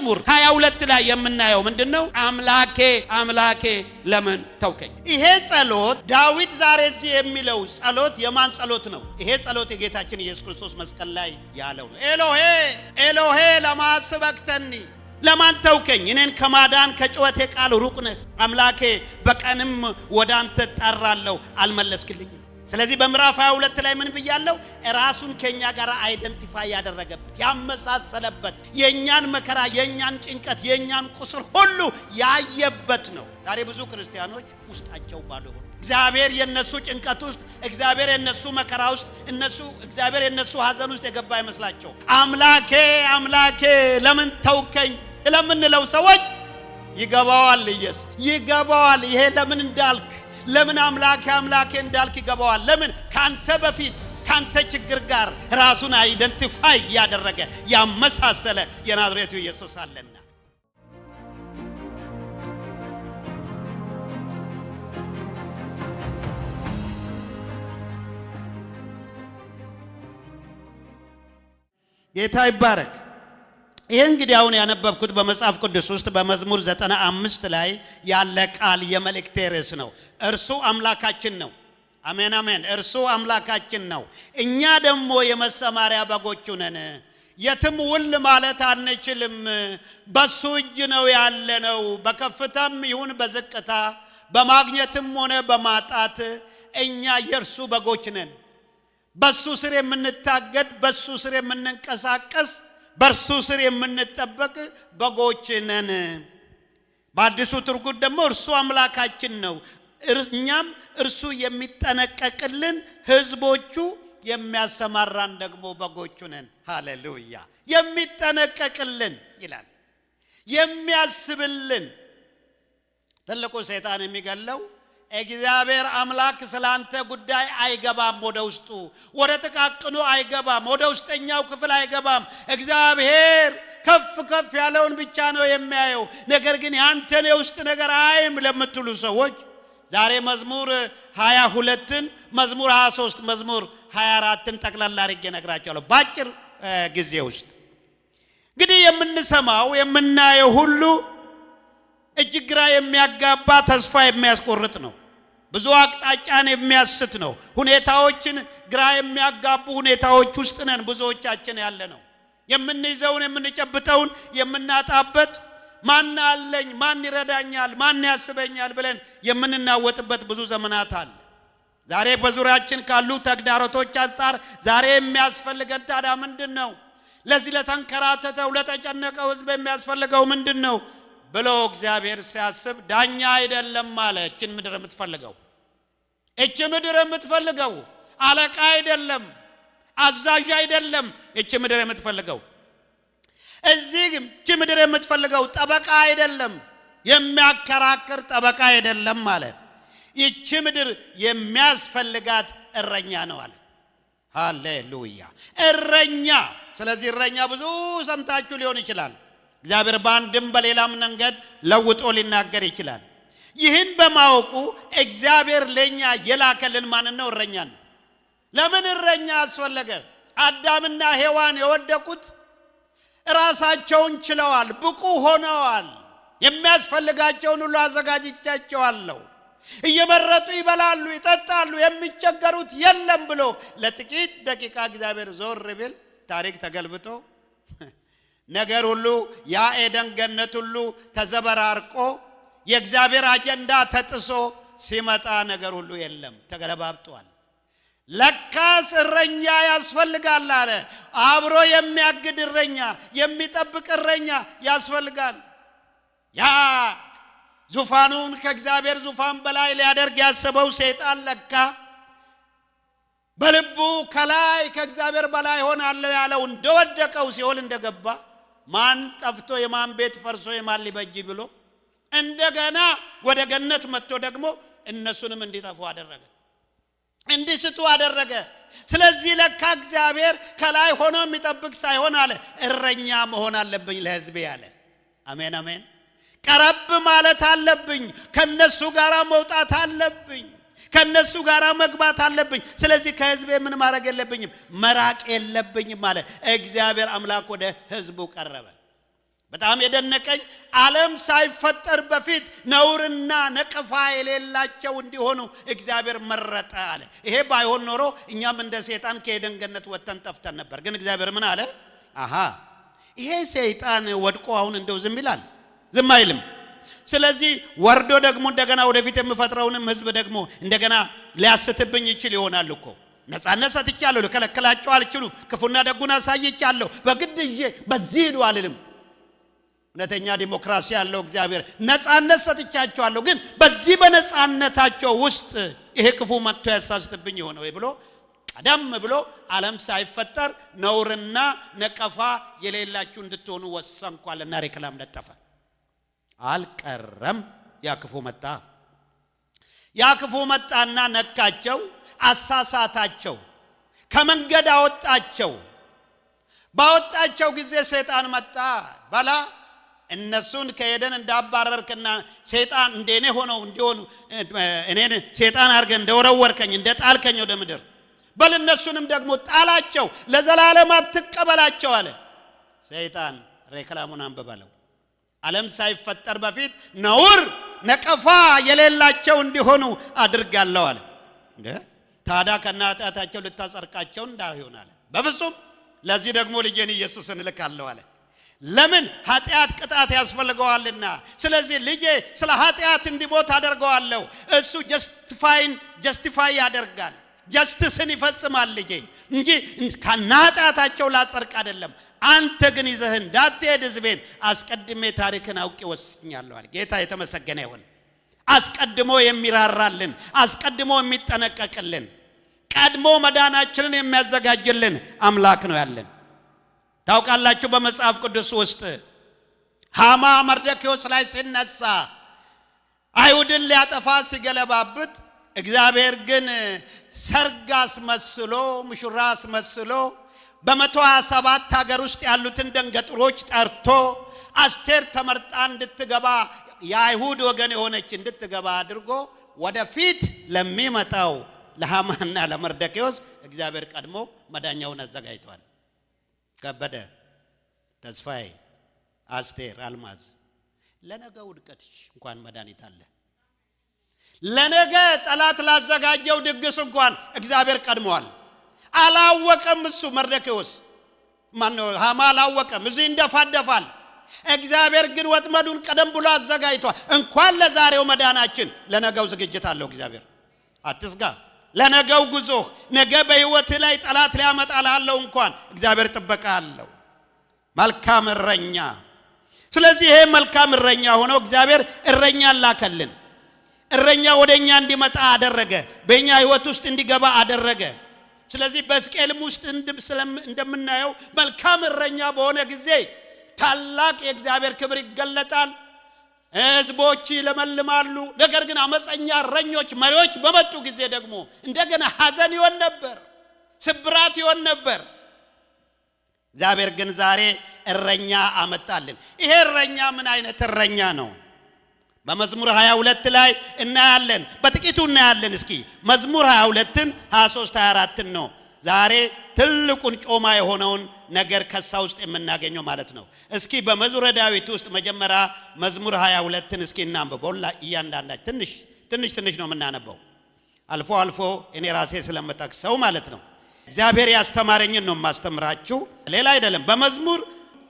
መዝሙር 22 ላይ የምናየው ምንድነው? አምላኬ አምላኬ ለምን ተውከኝ። ይሄ ጸሎት ዳዊት ዛሬ እዚህ የሚለው ጸሎት የማን ጸሎት ነው? ይሄ ጸሎት የጌታችን ኢየሱስ ክርስቶስ መስቀል ላይ ያለው ነው። ኤሎሄ ኤሎሄ ለማ ሰበክተኒ፣ ለማን ተውከኝ? እኔን ከማዳን ከጩኸቴ ቃል ሩቅ ነህ። አምላኬ በቀንም ወደ አንተ ጠራለሁ አልመለስክልኝም። ስለዚህ በምዕራፍ 22 ላይ ምን ብያለሁ? ራሱን ከኛ ጋር አይደንቲፋይ ያደረገበት ያመሳሰለበት የኛን መከራ የኛን ጭንቀት የኛን ቁስል ሁሉ ያየበት ነው። ዛሬ ብዙ ክርስቲያኖች ውስጣቸው ባዶ ሆነ። እግዚአብሔር የነሱ ጭንቀት ውስጥ፣ እግዚአብሔር የነሱ መከራ ውስጥ፣ እግዚአብሔር የነሱ ሐዘን ውስጥ የገባ ይመስላቸው። አምላኬ አምላኬ ለምን ተውከኝ ለምንለው ሰዎች ይገባዋል። ኢየሱስ ይገባዋል። ይሄ ለምን እንዳልክ ለምን አምላኬ አምላኬ እንዳልክ ይገባዋል። ለምን ካንተ በፊት ካንተ ችግር ጋር ራሱን አይደንቲፋይ ያደረገ ያመሳሰለ የናዝሬቱ ኢየሱስ አለና። ጌታ ይባረክ። ይሄ እንግዲህ አሁን ያነበብኩት በመጽሐፍ ቅዱስ ውስጥ በመዝሙር 95 ላይ ያለ ቃል የመልእክቴ ርዕስ ነው። እርሱ አምላካችን ነው። አሜን አሜን። እርሱ አምላካችን ነው፣ እኛ ደግሞ የመሰማሪያ በጎቹ ነን። የትም ውል ማለት አንችልም። በሱ እጅ ነው ያለነው። በከፍታም ይሁን በዝቅታ በማግኘትም ሆነ በማጣት እኛ የእርሱ በጎች ነን። በሱ ስር የምንታገድ፣ በሱ ስር የምንንቀሳቀስ፣ በርሱ ስር የምንጠበቅ በጎች ነን። በአዲሱ ትርጉም ደግሞ እርሱ አምላካችን ነው፣ እኛም እርሱ የሚጠነቀቅልን ሕዝቦቹ የሚያሰማራን ደግሞ በጎቹ ነን። ሃሌሉያ! የሚጠነቀቅልን ይላል፣ የሚያስብልን። ትልቁ ሰይጣን የሚገለው እግዚአብሔር አምላክ ስላንተ ጉዳይ አይገባም። ወደ ውስጡ ወደ ጥቃቅኑ አይገባም። ወደ ውስጠኛው ክፍል አይገባም። እግዚአብሔር ከፍ ከፍ ያለውን ብቻ ነው የሚያየው። ነገር ግን ያንተን የውስጥ ነገር አይም ለምትሉ ሰዎች ዛሬ መዝሙር 22ን፣ መዝሙር 23፣ መዝሙር 24ን ጠቅላላ አድርጌ እነግራቸዋለሁ በአጭር ጊዜ ውስጥ። እንግዲህ የምንሰማው የምናየው ሁሉ እጅግ ግራ የሚያጋባ ተስፋ የሚያስቆርጥ ነው። ብዙ አቅጣጫን የሚያስት ነው። ሁኔታዎችን ግራ የሚያጋቡ ሁኔታዎች ውስጥ ነን ብዙዎቻችን ያለ ነው። የምንይዘውን የምንጨብጠውን የምናጣበት፣ ማን አለኝ፣ ማን ይረዳኛል፣ ማን ያስበኛል ብለን የምንናወጥበት ብዙ ዘመናት አለ። ዛሬ በዙሪያችን ካሉ ተግዳሮቶች አንፃር ዛሬ የሚያስፈልገን ታዲያ ምንድን ነው? ለዚህ ለተንከራተተው ለተጨነቀው ሕዝብ የሚያስፈልገው ምንድን ነው ብሎ እግዚአብሔር ሲያስብ ዳኛ አይደለም ማለት እችን ምድር የምትፈልገው፣ እች ምድር የምትፈልገው አለቃ አይደለም፣ አዛዥ አይደለም። እች ምድር የምትፈልገው እዚህ እች ምድር የምትፈልገው ጠበቃ አይደለም፣ የሚያከራክር ጠበቃ አይደለም ማለት። እች ምድር የሚያስፈልጋት እረኛ ነው አለ። ሃሌሉያ! እረኛ። ስለዚህ እረኛ ብዙ ሰምታችሁ ሊሆን ይችላል። እግዚአብሔር በአንድም በሌላም መንገድ ለውጦ ሊናገር ይችላል። ይህን በማወቁ እግዚአብሔር ለኛ የላከልን ማን ነው? እረኛ ነው። ለምን እረኛ አስፈለገ? አዳምና ሔዋን የወደቁት ራሳቸውን ችለዋል፣ ብቁ ሆነዋል። የሚያስፈልጋቸውን ሁሉ አዘጋጅቻቸዋለሁ፣ እየመረጡ ይበላሉ፣ ይጠጣሉ፣ የሚቸገሩት የለም ብሎ ለጥቂት ደቂቃ እግዚአብሔር ዞር ቢል ታሪክ ተገልብጦ ነገር ሁሉ ያ ኤደን ገነት ሁሉ ተዘበራርቆ የእግዚአብሔር አጀንዳ ተጥሶ ሲመጣ ነገር ሁሉ የለም፣ ተገለባብጧል። ለካስ እረኛ ያስፈልጋል አለ። አብሮ የሚያግድ እረኛ፣ የሚጠብቅ እረኛ ያስፈልጋል። ያ ዙፋኑን ከእግዚአብሔር ዙፋን በላይ ሊያደርግ ያሰበው ሰይጣን ለካ በልቡ ከላይ ከእግዚአብሔር በላይ ሆናለሁ ያለው እንደወደቀው ሲኦል እንደገባ ማን ጠፍቶ የማን ቤት ፈርሶ የማን ሊበጅ ብሎ እንደገና ወደ ገነት መጥቶ ደግሞ እነሱንም እንዲጠፉ አደረገ፣ እንዲስቱ አደረገ። ስለዚህ ለካ እግዚአብሔር ከላይ ሆኖ የሚጠብቅ ሳይሆን አለ እረኛ መሆን አለብኝ ለሕዝቤ አለ። አሜን አሜን። ቀረብ ማለት አለብኝ፣ ከነሱ ጋር መውጣት አለብኝ፣ ከነሱ ጋር መግባት አለብኝ። ስለዚህ ከሕዝቤ ምን ማድረግ የለብኝም፣ መራቅ የለብኝም ማለት እግዚአብሔር አምላክ ወደ ሕዝቡ ቀረበ። በጣም የደነቀኝ ዓለም ሳይፈጠር በፊት ነውርና ነቀፋ የሌላቸው እንዲሆኑ እግዚአብሔር መረጠ አለ። ይሄ ባይሆን ኖሮ እኛም እንደ ሰይጣን ከኤደን ገነት ወጥተን ጠፍተን ነበር። ግን እግዚአብሔር ምን አለ? ይሄ ሰይጣን ወድቆ አሁን እንደው ዝም ይላል? ዝም አይልም። ስለዚህ ወርዶ ደግሞ እንደገና ወደፊት የምፈጥረውንም ሕዝብ ደግሞ እንደገና ሊያስትብኝ ይችል ይሆናል እኮ። ነፃነት ሰጥቻለሁ፣ ልከለክላቸው አልችሉም። ክፉና ደጉን አሳይቻለሁ። በግድ ይዤ በዚህ ሂዱ አልልም። እውነተኛ ዲሞክራሲ ያለው እግዚአብሔር ነፃነት ሰጥቻቸዋለሁ፣ ግን በዚህ በነፃነታቸው ውስጥ ይሄ ክፉ መጥቶ ያሳስትብኝ ይሆነ ወይ ብሎ ቀደም ብሎ ዓለም ሳይፈጠር ነውርና ነቀፋ የሌላችሁ እንድትሆኑ ወሰንኳልና ሬክላም ለጠፈ። አልቀረም። ያ ክፉ መጣና ነካቸው፣ አሳሳታቸው፣ ከመንገድ አወጣቸው። ባወጣቸው ጊዜ ሰይጣን መጣ። ባላ እነሱን ከኤደን እንዳባረርክና ሰይጣን እንደኔ ሆነው እንዲሆኑ እኔን ሰይጣን አድርገህ እንደወረወርከኝ እንደጣልከኝ ወደ ምድር በል እነሱንም ደግሞ ጣላቸው፣ ለዘላለም አትቀበላቸው አለ። ሰይጣን ሬክላሙን አንብበለው። ዓለም ሳይፈጠር በፊት ነውር ነቀፋ የሌላቸው እንዲሆኑ አድርጋለሁ አለ። ታዲያ ከናጣታቸው ልታጸርቃቸው እንዳይሆን አለ። በፍጹም ለዚህ ደግሞ ልጄን ኢየሱስን እልካለሁ አለ። ለምን? ኃጢአት ቅጣት ያስፈልገዋልና። ስለዚህ ልጄ ስለ ኃጢአት እንዲሞት አደርገዋለሁ። እሱ ጀስቲፋይ ያደርጋል፣ ጀስቲስን ይፈጽማል ልጄ እንጂ ከናጣታቸው ላጸርቅ አይደለም። አንተ ግን ይዘህ እንዳትሄድ ሕዝቤን አስቀድሜ ታሪክን አውቄ ወስኛለሁ አለ። ጌታ የተመሰገነ ይሁን። አስቀድሞ የሚራራልን፣ አስቀድሞ የሚጠነቀቅልን፣ ቀድሞ መዳናችንን የሚያዘጋጅልን አምላክ ነው ያለን። ታውቃላችሁ በመጽሐፍ ቅዱስ ውስጥ ሃማ መርዶክዮስ ላይ ሲነሳ አይሁድን ሊያጠፋ ሲገለባብጥ እግዚአብሔር ግን ሰርግ አስመስሎ ሙሽራ አስመስሎ በ127 ሀገር ውስጥ ያሉትን ደንገጥሮች ጠርቶ አስቴር ተመርጣ እንድትገባ የአይሁድ ወገን የሆነች እንድትገባ አድርጎ ወደፊት ለሚመጣው ለሃማና ለመርዶክዮስ እግዚአብሔር ቀድሞ መዳኛውን አዘጋጅቷል። ከበደ፣ ተስፋዬ፣ አስቴር፣ አልማዝ ለነገ ውድቀትሽ እንኳን መድኃኒት አለ። ለነገ ጠላት ላዘጋጀው ድግስ እንኳን እግዚአብሔር ቀድሟል። አላወቀም እሱ መርዶክዮስ ማነው ሃማ አላወቀም። እዚህ እንደፋደፋል። እግዚአብሔር ግን ወጥመዱን ቀደም ብሎ አዘጋጅቷል። እንኳን ለዛሬው መዳናችን ለነገው ዝግጅት አለው እግዚአብሔር። አትስጋ። ለነገው ጉዞ ነገ በህይወት ላይ ጠላት ሊያመጣ ላለው እንኳን እግዚአብሔር ጥበቃ አለው። መልካም እረኛ። ስለዚህ ይሄ መልካም እረኛ ሆኖ እግዚአብሔር እረኛ ላከልን። እረኛ ወደኛ እንዲመጣ አደረገ። በእኛ ህይወት ውስጥ እንዲገባ አደረገ። ስለዚህ በሕዝቅኤልም ውስጥ እንደምናየው መልካም እረኛ በሆነ ጊዜ ታላቅ የእግዚአብሔር ክብር ይገለጣል። ሕዝቦች ይለመልማሉ። ነገር ግን አመፀኛ እረኞች መሪዎች በመጡ ጊዜ ደግሞ እንደገና ሐዘን ይሆን ነበር፣ ስብራት ይሆን ነበር። እግዚአብሔር ግን ዛሬ እረኛ አመጣልን። ይሄ እረኛ ምን አይነት እረኛ ነው? በመዝሙር 22 ላይ እናያለን። በጥቂቱ እናያለን። እስኪ መዝሙር 22ን 23 24 ነው ዛሬ ትልቁን ጮማ የሆነውን ነገር ከሳ ውስጥ የምናገኘው ማለት ነው። እስኪ በመዝሙረ ዳዊት ውስጥ መጀመሪያ መዝሙር 22ን እስኪ እናንብበው። እያንዳንዳችን ትንሽ ነው የምናነበው። አልፎ አልፎ እኔ ራሴ ስለምጠቅሰው ማለት ነው። እግዚአብሔር ያስተማረኝን ነው የማስተምራችሁ፣ ሌላ አይደለም። በመዝሙር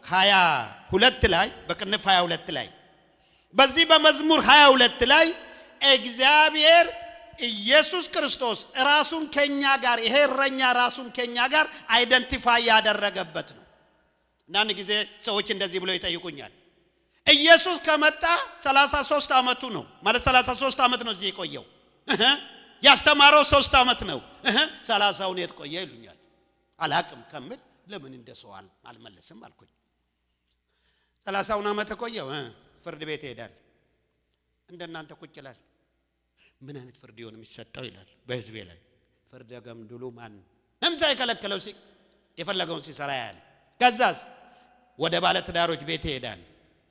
22 ላይ በቅንፍ 22 ላይ በዚህ በመዝሙር 22 ላይ እግዚአብሔር ኢየሱስ ክርስቶስ ራሱን ከኛ ጋር ይሄ እረኛ ራሱን ከኛ ጋር አይደንቲፋይ ያደረገበት ነው። አንድ ጊዜ ሰዎች እንደዚህ ብለው ይጠይቁኛል። ኢየሱስ ከመጣ 33 ዓመቱ ነው ማለት 33 ዓመት ነው እዚህ የቆየው። ያስተማረው 3 ዓመት ነው። 30ውን የት ቆየ ይሉኛል። አላቅም ከምል ለምን እንደሰው አልመለስም አልኩኝ። 30ውን ዓመት ቆየው። ፍርድ ቤት ይሄዳል። እንደናንተ ቁጭ ይላል። ምን አይነት ፍርድ ይሆን የሚሰጠው ይላል። በህዝቤ ላይ ፍርድ ገምድሉ ማን እምሳ ይከለከለው የፈለገውን ሲሰራ ያያል። ከዛስ ወደ ባለ ትዳሮች ቤት ይሄዳል፣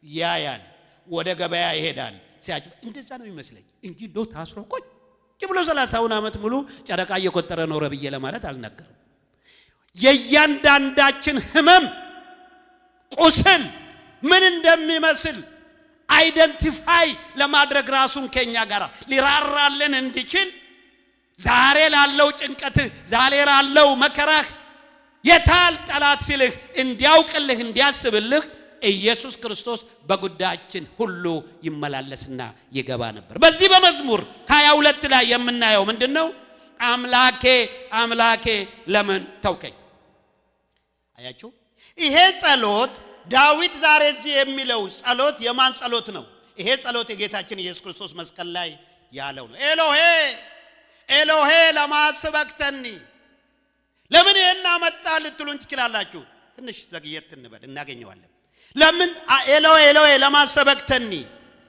ያያል። ወደ ገበያ ይሄዳል። ሲያጭ እንደዛ ነው የሚመስለኝ እንጂ ዶ ታስሮ ቁጭ ብሎ 30ውን ዓመት ሙሉ ጨረቃ እየቆጠረ ኖረ ብዬ ለማለት አልነገርም። የእያንዳንዳችን ህመም፣ ቁስል፣ ምን እንደሚመስል አይደንቲፋይ ለማድረግ ራሱን ከኛ ጋር ሊራራልን እንዲችል ዛሬ ላለው ጭንቀት ዛሬ ላለው መከራህ የታል ጠላት ሲልህ እንዲያውቅልህ እንዲያስብልህ ኢየሱስ ክርስቶስ በጉዳያችን ሁሉ ይመላለስና ይገባ ነበር። በዚህ በመዝሙር 22 ላይ የምናየው ምንድነው? አምላኬ አምላኬ ለምን ተውከኝ። አያችሁ ይሄ ጸሎት ዳዊት ዛሬ እዚህ የሚለው ጸሎት የማን ጸሎት ነው? ይሄ ጸሎት የጌታችን ኢየሱስ ክርስቶስ መስቀል ላይ ያለው ነው። ኤሎሄ ኤሎሄ ለማ ሰበክተኒ። ለምን ይሄን አመጣ ልትሉን ትችላላችሁ። ትንሽ ዘግየት እንበል እናገኘዋለን። ለምን ኤሎሄ ኤሎሄ ለማ ሰበክተኒ፣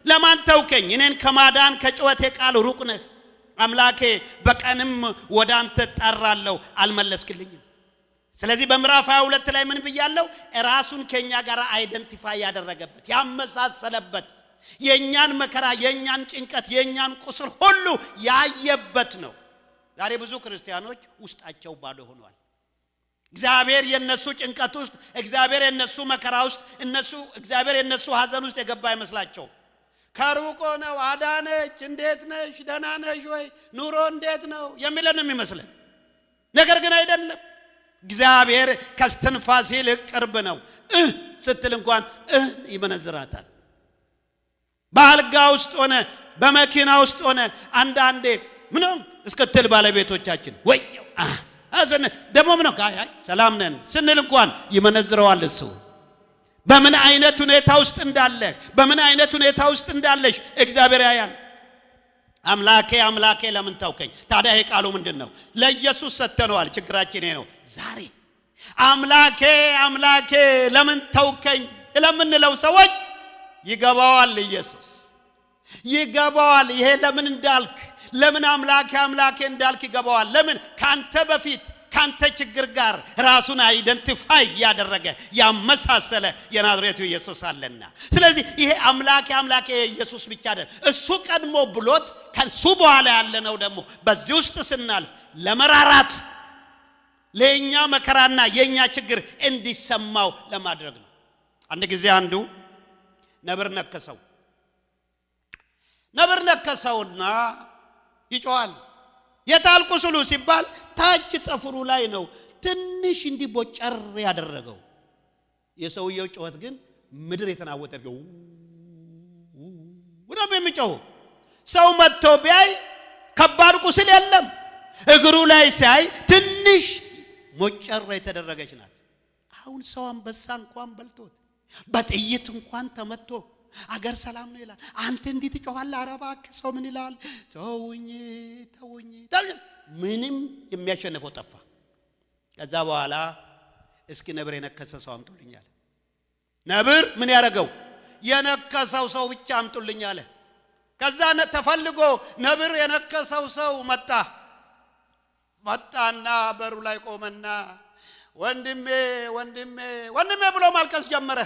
ለማን ተውከኝ? እኔን ከማዳን ከጩኸቴ ቃል ሩቅ ነህ። አምላኬ በቀንም ወደ አንተ ጠራለሁ አልመለስክልኝም። ስለዚህ በምዕራፍ 22 ላይ ምን ብያለሁ? ራሱን ከኛ ጋር አይደንቲፋይ ያደረገበት ያመሳሰለበት የኛን መከራ የኛን ጭንቀት የኛን ቁስል ሁሉ ያየበት ነው። ዛሬ ብዙ ክርስቲያኖች ውስጣቸው ባዶ ሆኗል። እግዚአብሔር የነሱ ጭንቀት ውስጥ እግዚአብሔር የነሱ መከራ ውስጥ እግዚአብሔር የነሱ ሐዘን ውስጥ የገባ ይመስላቸው። ከሩቆ ነው አዳነች እንዴት ነሽ ደህና ነሽ ወይ ኑሮ እንዴት ነው የሚለን የሚመስለን ነገር ግን አይደለም። እግዚአብሔር ከስትንፋስ ይልቅ ቅርብ ነው። ስትል እንኳን ይመነዝራታል። በአልጋ ውስጥ ሆነ በመኪና ውስጥ ሆነ አንዳንዴ ምንም እስከትል ባለቤቶቻችን ወየው አዘነ ደሞ ምነው አይ ሰላም ነን ስንል እንኳን ይመነዝረዋል እሱ። በምን አይነት ሁኔታ ውስጥ እንዳለህ በምን አይነት ሁኔታ ውስጥ እንዳለሽ እግዚአብሔር ያያል። አምላኬ አምላኬ ለምን ተውከኝ? ታዲያ ይሄ ቃሉ ምንድነው? ለኢየሱስ ሰጥተነዋል። ችግራችን ይሄ ነው። ዛሬ አምላኬ አምላኬ ለምን ተውከኝ ለምንለው ሰዎች ይገባዋል። ኢየሱስ ይገባዋል። ይሄ ለምን እንዳልክ ለምን አምላኬ አምላኬ እንዳልክ ይገባዋል። ለምን ካንተ በፊት ካንተ ችግር ጋር ራሱን አይደንቲፋይ ያደረገ ያመሳሰለ የናዝሬቱ ኢየሱስ አለና። ስለዚህ ይሄ አምላኬ አምላኬ ኢየሱስ ብቻ አይደለም። እሱ ቀድሞ ብሎት ከሱ በኋላ ያለነው ደግሞ በዚህ ውስጥ ስናልፍ ለመራራት ለኛ መከራና የኛ ችግር እንዲሰማው ለማድረግ ነው። አንድ ጊዜ አንዱ ነብር ነከሰውና ይጮሃል። የታል ቁስሉ ሲባል ታች ጠፍሩ ላይ ነው ትንሽ እንዲቦጨር ያደረገው። የሰውየው ጩኸት ግን ምድር የተናወጠው ወዳም የሚጮህ ሰው መጥቶ ቢያይ ከባድ ቁስል የለም። እግሩ ላይ ሲያይ ትንሽ ሞጨር የተደረገች ናት። አሁን ሰው አንበሳ እንኳን በልቶት በጥይት እንኳን ተመቶ አገር ሰላም ነው ይላል። አንተ እንዴት ትጮኻለህ? ኧረ እባክህ ሰው ምን ይላል? ተውኝ ምንም የሚያሸንፈው ጠፋ። ከዛ በኋላ እስኪ ነብር የነከሰ ሰው አምጡልኛል። ነብር ምን ያደረገው? የነከሰው ሰው ብቻ አምጡልኛል። ከዛ ተፈልጎ ነብር የነከሰው ሰው መጣና በሩ ላይ ቆመና ወንድሜ ወንድሜ ወንድሜ ብሎ ማልቀስ ጀመረ።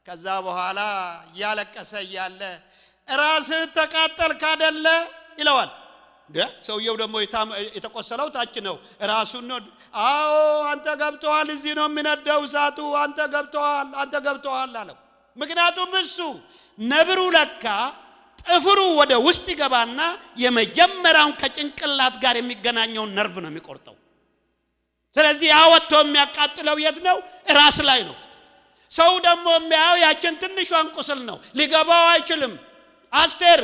ከዛ በኋላ ያለቀሰ ያለ ራስህ ተቃጠልክ አይደለ ይለዋል። ሰውየው ደግሞ የተቆሰለው ታች ነው ራሱን ነው። አዎ አንተ ገብተዋል፣ እዚህ ነው የሚነደው እሳቱ፣ አንተ ገብተዋል አለው። ምክንያቱም እሱ ነብሩ ለካ ጥፍሩ ወደ ውስጥ ይገባና የመጀመሪያውን ከጭንቅላት ጋር የሚገናኘውን ነርቭ ነው የሚቆርጠው። ስለዚህ ያወጥቶ የሚያቃጥለው የት ነው? ራስ ላይ ነው። ሰው ደግሞ የሚያየው ያችን ትንሿን ቁስል ነው፣ ሊገባው አይችልም። አስቴር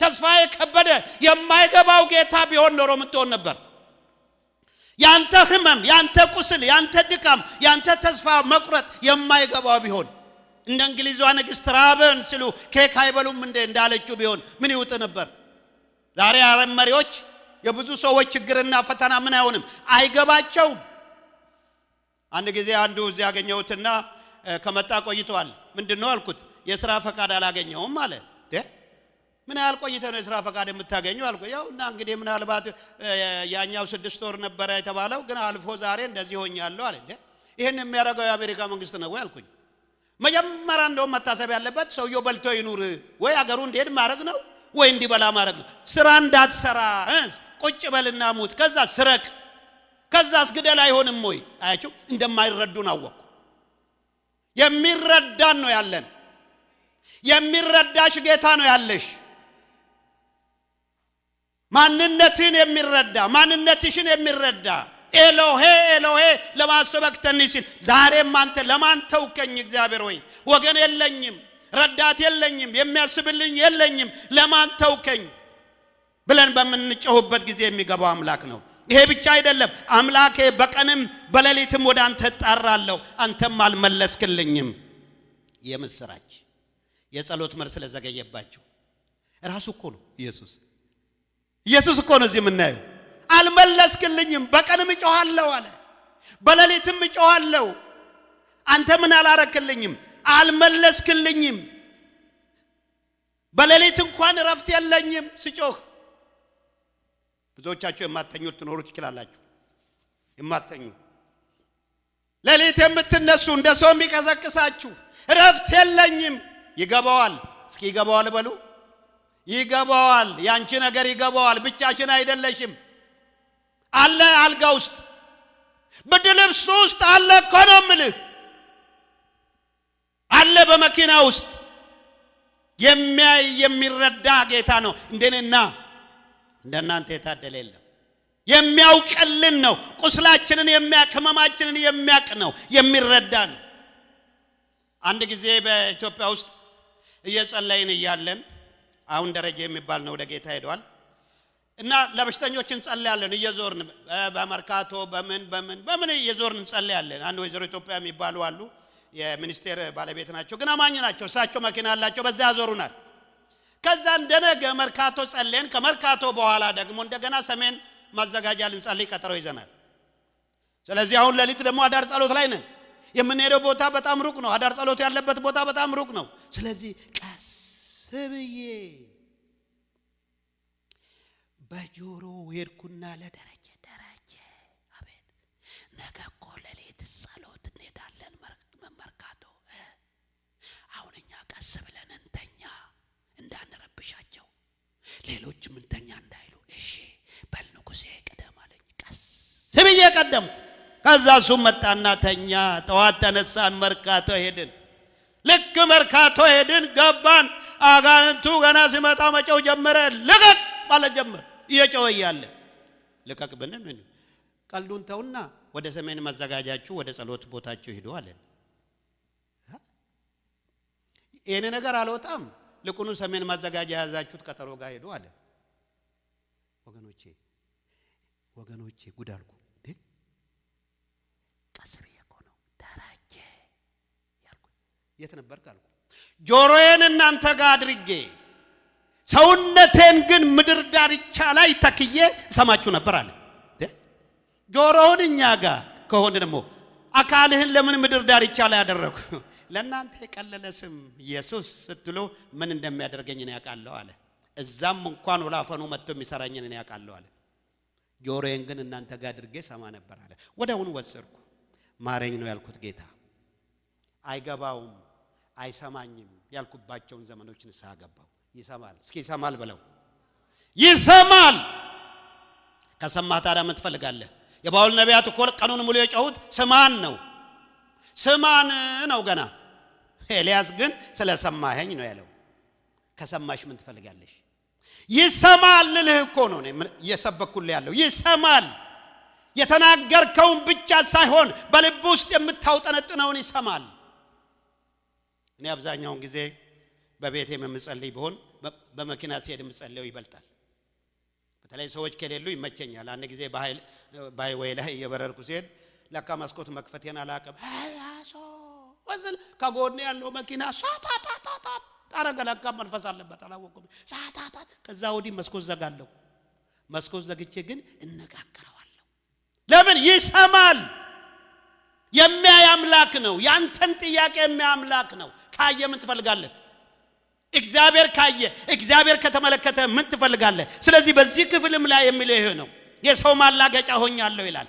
ተስፋዬ ከበደ የማይገባው ጌታ ቢሆን ኖሮ ምን ትሆን ነበር? ያንተ ህመም ያንተ ቁስል ያንተ ድካም ያንተ ተስፋ መቁረጥ የማይገባው ቢሆን እንደ እንግሊዟ ንግስት ራበን ሲሉ ኬክ አይበሉም እንዳለችው ቢሆን ምን ይውጥ ነበር? ዛሬ አረም መሪዎች የብዙ ሰዎች ችግርና ፈተና ምን አይሆንም አይገባቸውም። አንድ ጊዜ አንዱ እዚህ ያገኘሁትና ከመጣ ቆይቷል። ምንድነው አልኩት። የሥራ ፈቃድ አላገኘውም አለ። ምን ያህል ቆይተ ነው የሥራ ፈቃድ የምታገኘው አልኩት። ያውና እንግዲህ ምናልባት ያኛው 6 ወር ነበር የተባለው ግን አልፎ ዛሬ እንደዚህ ሆኛለሁ አለ። ይሄን የሚያደርገው የአሜሪካ መንግስት ነው ወይ አልኩኝ። መጀመሪያ እንደውም መታሰብ ያለበት ሰውየው በልቶ ይኑር ወይ አገሩ እንዲሄድ ማድረግ ነው ወይ እንዲበላ ማድረግ ነው። ስራ እንዳትሰራ ቁጭ በልና ሙት፣ ከዛ ስረቅ፣ ከዛስ ግደል አይሆንም ወይ? አያችሁ እንደማይረዱን አወቁ። የሚረዳን ነው ያለን። የሚረዳሽ ጌታ ነው ያለሽ። ማንነትን የሚረዳ ማንነትሽን የሚረዳ ኤሎሄ ኤሎሄ ለማሰበክተኒ ሲል ዛሬም አንተ ለማን ተውከኝ እግዚአብሔር ሆይ ወገን የለኝም ረዳት የለኝም የሚያስብልኝ የለኝም ለማን ተውከኝ ብለን በመንጨውበት ጊዜ የሚገባው አምላክ ነው። ይሄ ብቻ አይደለም። አምላኬ በቀንም በሌሊትም ወደ አንተ እጣራለሁ አንተም አልመለስክልኝም። የምስራች የጸሎት መልስ ስለዘገየባችሁ ራሱ እኮ ነው ኢየሱስ እኮ ነው እዚህ የምናየው። አልመለስክልኝም በቀንም እጮሃለሁ አለ በሌሊትም እጮሃለሁ አንተ ምን አላረክልኝም አልመለስክልኝም። በሌሊት እንኳን ረፍት የለኝም ስጮህ። ብዙዎቻችሁ የማተኙት ትኖሩ ትችላላችሁ። የማተኙ ሌሊት የምትነሱ እንደ ሰው የሚቀሰቅሳችሁ ረፍት የለኝም። ይገባዋል። እስኪ ይገባዋል በሉ። ይገባዋል። ያንቺ ነገር ይገባዋል። ብቻሽን አይደለሽም። አለ አልጋ ውስጥ በድልብስ ውስጥ አለ እኮ ነው የምልህ። አለ በመኪና ውስጥ የሚያይ የሚረዳ ጌታ ነው። እንደኔና እንደናንተ የታደለ የለም። የሚያውቅልን ነው። ቁስላችንን የሚያውቅ ህመማችንን የሚያውቅ ነው። የሚረዳ ነው። አንድ ጊዜ በኢትዮጵያ ውስጥ እየጸለይን እያለን አሁን ደረጃ የሚባል ነው ወደ ጌታ ሄዷል እና ለበሽተኞች እንጸልያለን እየዞርን በመርካቶ በምን እየዞርን እንጸልያለን። አንድ ወይዘሮ ኢትዮጵያ የሚባሉ አሉ የሚኒስቴር ባለቤት ናቸው ግን አማኝ ናቸው። እሳቸው መኪና አላቸው በዛ ያዞሩናል። ከዛ እንደነገ መርካቶ ጸልየን ከመርካቶ በኋላ ደግሞ እንደገና ሰሜን ማዘጋጃ ልንጸልይ ቀጠሮ ይዘናል። ስለዚህ አሁን ሌሊት ደግሞ አዳር ጸሎት ላይ ነን። የምንሄደው ቦታ በጣም ሩቅ ነው። አዳር ጸሎት ያለበት ቦታ በጣም ሩቅ ነው። ስለዚህ ቀስ ብዬ በጆሮ ሄድኩና ለደረጀ አቤት ነገ እኮ ሌሊት ጸሎት እንሄዳለን መርካቶ። አሁን እኛ ቀስ ብለን እንተኛ እንዳንረብሻቸው ሌሎችም እንተኛ እንዳይሉ እሺ በል ንጉሴ ቅደም አለኝ። ቀስ ብዬ ቀደምኩ። ከዛ እሱ መጣና ተኛ። ጠዋት ተነሳን መርካቶ ሄድን። ልክ መርካቶ ሄድን ገባን። አጋንንቱ ገና ሲመጣ መጨው ጀመረ። ልቀቅ ማለት ጀመረ። እየጨው እያለ ልቀቅ ብንም ቀልዱን ተውና ወደ ሰሜን መዘጋጃችሁ ወደ ጸሎት ቦታችሁ ሂዱ አለን። ይሄን ነገር አልወጣም ልቁኑ ሰሜን መዘጋጃ ያዛችሁት ቀጠሮ ጋር ሄዱ አለ። ወገኖቼ ጉድ አልኩ። ቀስ ብዬ እኮ ነው ደረጀ ያልኩት። የት ነበርክ አልኩ። ጆሮዬን እናንተ ጋር አድርጌ ሰውነቴን ግን ምድር ዳርቻ ላይ ተክዬ ሰማችሁ ነበር አለ። ጆሮውን እኛ ጋር ከሆነ ደግሞ አካልህን ለምን ምድር ዳርቻ ላይ ያደረኩ? ለእናንተ የቀለለ ስም ኢየሱስ ስትሉ ምን እንደሚያደርገኝ ነው ያውቃለሁ አለ። እዛም እንኳን ወላፈኑ መጥቶ የሚሰራኝን ነው ያውቃለሁ አለ። ጆሮዬን ግን እናንተ ጋር አድርጌ ሰማ ነበር አለ። ወዲያውኑ ወሰድኩ። ማረኝ ነው ያልኩት ጌታ። አይገባውም አይሰማኝም ያልኩባቸውን ዘመኖች ንስሐ ገባው። ይሰማል። እስኪ ይሰማል በለው። ይሰማል። ከሰማህ ታዲያ ምን ትፈልጋለህ? የባውል ነቢያት እኮ ቀኑን ሙሉ የጮሁት ስማን ነው ገና። ኤልያስ ግን ስለሰማኸኝ ነው ያለው። ከሰማሽ ምን ትፈልጋለሽ? ይሰማል ልልህ እኮ ነው እየሰበኩልህ ያለው። ይሰማል። የተናገርከውን ብቻ ሳይሆን በልብ ውስጥ የምታውጠነጥነውን ይሰማል። እኔ አብዛኛውን ጊዜ በቤቴ የምጸልይ ቢሆን በመኪና ሲሄድ የምጸልየው ይበልጣል። በተለይ ሰዎች ከሌሉ ይመቸኛል። አንድ ጊዜ ባይዌይ ላይ የበረርኩ ሲሄድ ለካ መስኮት መክፈቴን አላቀም። አያሶ ወዝል ከጎኔ ያለው መኪና ሳታታታ አረጋለካ መንፈስ አለበት አላወቁም። ሳታታ ከዛ ወዲህ መስኮት ዘጋለሁ። መስኮት ዘግቼ ግን እነጋገረዋለሁ። ለምን? ይሰማል። የሚያይ አምላክ ነው። ያንተን ጥያቄ የሚያይ አምላክ ነው። ካየ ምን ትፈልጋለህ? እግዚአብሔር ካየ እግዚአብሔር ከተመለከተ ምን ትፈልጋለህ? ስለዚህ በዚህ ክፍልም ላይ የሚለው ይሄ ነው። የሰው ማላገጫ ሆኛለሁ ይላል።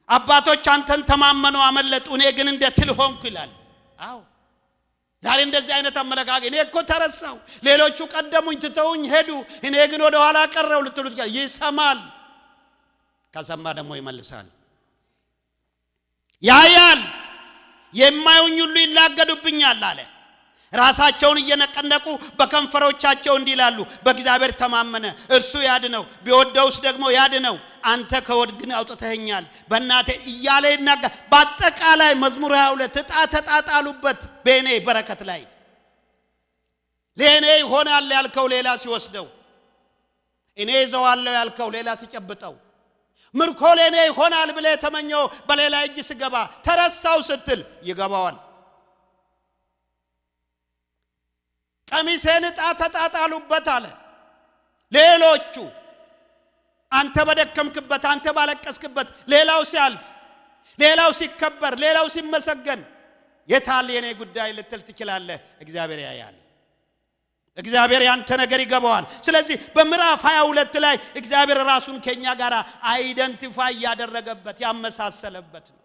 አባቶች አንተን ተማመኑ አመለጡ፣ እኔ ግን እንደ ትል ሆንኩ ይላል። አዎ ዛሬ እንደዚህ አይነት አመለካከት እኔ እኮ ተረሳው፣ ሌሎቹ ቀደሙኝ ትተውኝ ሄዱ፣ እኔ ግን ወደ ኋላ ቀረው ልትሉት ይሰማል። ከሰማ ደግሞ ይመልሳል። ያያል። የማዩኝ ሁሉ ይላገዱብኛል አለ። ራሳቸውን እየነቀነቁ በከንፈሮቻቸው እንዲላሉ በእግዚአብሔር ተማመነ እርሱ ያድነው ቢወደውስ ደግሞ ያድነው አንተ ከወድግን አውጥተኸኛል በእናቴ እያለ ይናገር። በአጠቃላይ መዝሙር 22 ዕጣ ተጣጣሉበት በእኔ በረከት ላይ። ለእኔ ይሆናል ያልከው ሌላ ሲወስደው፣ እኔ ይዘዋለሁ ያልከው ሌላ ሲጨብጠው፣ ምርኮ ለእኔ ይሆናል ብለህ ተመኘው በሌላ እጅ ሲገባ ተረሳው ስትል ይገባዋል። ቀሚሴን ዕጣ ተጣጣሉበት አለ። ሌሎቹ አንተ በደከምክበት አንተ ባለቀስክበት ሌላው ሲያልፍ፣ ሌላው ሲከበር፣ ሌላው ሲመሰገን የታል የኔ ጉዳይ ልትል ትችላለህ። እግዚአብሔር ያያል። እግዚአብሔር ያንተ ነገር ይገባዋል። ስለዚህ በምዕራፍ 22 ላይ እግዚአብሔር ራሱን ከኛ ጋር አይደንቲፋይ ያደረገበት ያመሳሰለበት ነው።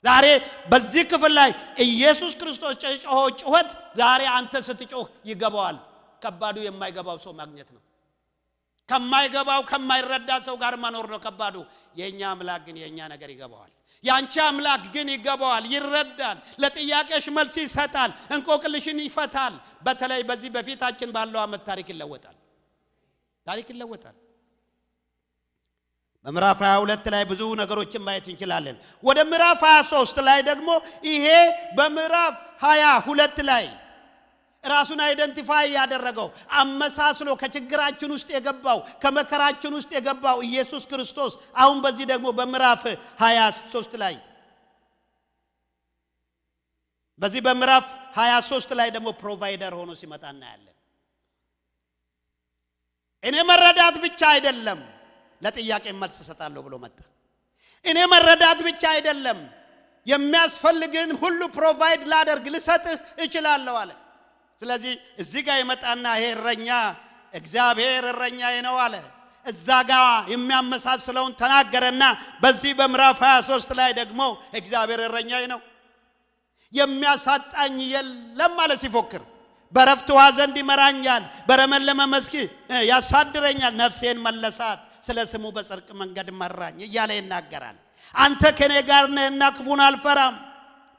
ዛሬ በዚህ ክፍል ላይ ኢየሱስ ክርስቶስ ጮኸው ጩኸት ዛሬ አንተ ስትጮህ ይገባዋል። ከባዱ የማይገባው ሰው ማግኘት ነው። ከማይገባው ከማይረዳ ሰው ጋር መኖር ነው ከባዱ። የኛ አምላክ ግን የኛ ነገር ይገባዋል። ያንቺ አምላክ ግን ይገባዋል፣ ይረዳል፣ ለጥያቄሽ መልስ ይሰጣል፣ እንቆቅልሽን ይፈታል። በተለይ በዚህ በፊታችን ባለው ዓመት ታሪክ ይለወጣል። ታሪክ ይለወጣል። በምዕራፍ 22 ላይ ብዙ ነገሮችን ማየት እንችላለን። ወደ ምዕራፍ 23 ላይ ደግሞ ይሄ በምዕራፍ 22 ላይ ራሱን አይደንቲፋይ ያደረገው አመሳስሎ ከችግራችን ውስጥ የገባው ከመከራችን ውስጥ የገባው ኢየሱስ ክርስቶስ አሁን በዚህ ደግሞ በምዕራፍ 23 ላይ በዚህ በምዕራፍ 23 ላይ ደግሞ ፕሮቫይደር ሆኖ ሲመጣ እናያለን። እኔ መረዳት ብቻ አይደለም ለጥያቄ መልስ እሰጣለሁ ብሎ መጣ። እኔ መረዳት ብቻ አይደለም የሚያስፈልግን ሁሉ ፕሮቫይድ ላደርግ ልሰጥህ እችላለሁ አለ። ስለዚህ እዚህ ጋር ይመጣና ይሄ እረኛ እግዚአብሔር እረኛዬ ነው አለ። እዛ ጋር የሚያመሳስለውን ተናገረና በዚህ በምዕራፍ 23 ላይ ደግሞ እግዚአብሔር እረኛዬ ነው የሚያሳጣኝ የለም ማለት ሲፎክር፣ በረፍት ውኃ ዘንድ ይመራኛል፣ በለመለመ መስክ ያሳድረኛል፣ ነፍሴን መለሳት፣ ስለ ስሙ በጽድቅ መንገድ መራኝ እያለ ይናገራል። አንተ ከኔ ጋር ነህና ክፉን አልፈራም፣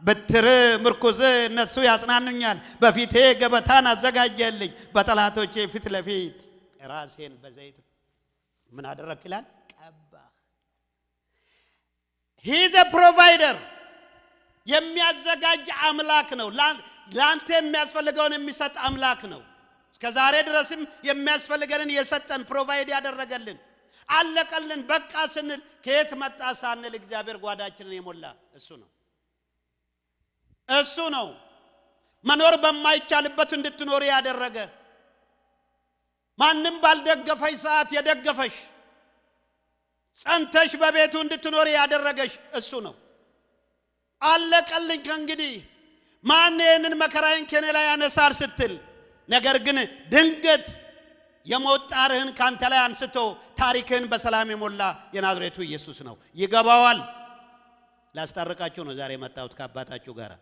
በትር ምርኩዝ እነሱ ያጽናኑኛል። በፊቴ ገበታን አዘጋጀልኝ፣ በጠላቶቼ ፊት ለፊት ራሴን በዘይት ምን አደረክ ይላል ቀባ። he is a provider የሚያዘጋጅ አምላክ ነው። ላንተ የሚያስፈልገውን የሚሰጥ አምላክ ነው። እስከ ዛሬ ድረስም የሚያስፈልገንን የሰጠን ፕሮቫይድ ያደረገልን አለቀልን በቃ ስንል ከየት መጣ ሳንል እግዚአብሔር ጓዳችንን የሞላ እሱ ነው። እሱ ነው መኖር በማይቻልበት እንድትኖር ያደረገ፣ ማንም ባልደገፈሽ ሰዓት የደገፈሽ፣ ጸንተሽ በቤቱ እንድትኖር ያደረገሽ እሱ ነው። አለቀልኝ ከእንግዲህ ማን ይህንን መከራዬን ከኔ ላይ ያነሳል ስትል፣ ነገር ግን ድንገት የሞት ጣርህን ካንተ ላይ አንስቶ ታሪክህን በሰላም የሞላ የናዝሬቱ ኢየሱስ ነው። ይገባዋል። ላስታርቃችሁ ነው ዛሬ መጣሁት ከአባታችሁ ጋር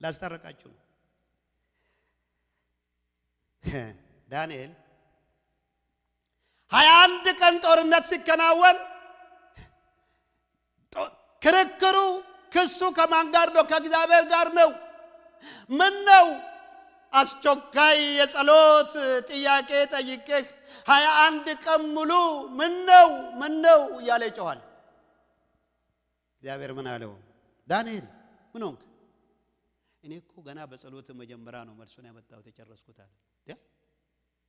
ላስታርቃችሁ ነው። ዳንኤል 21 ቀን ጦርነት ሲከናወን ክርክሩ ክሱ ከማን ጋር ነው? ከእግዚአብሔር ጋር ነው። ምን ነው አስቸኳይ የጸሎት ጥያቄ ጠይቄህ 21 ቀን ሙሉ ምን ነው እያለ ይጮሃል። እግዚአብሔር ምን አለው? ዳንኤል ምን ሆንክ? እኔ እኮ ገና በጸሎት መጀመሪያ ነው መልሱን ያመጣሁት የጨረስኩት አለ።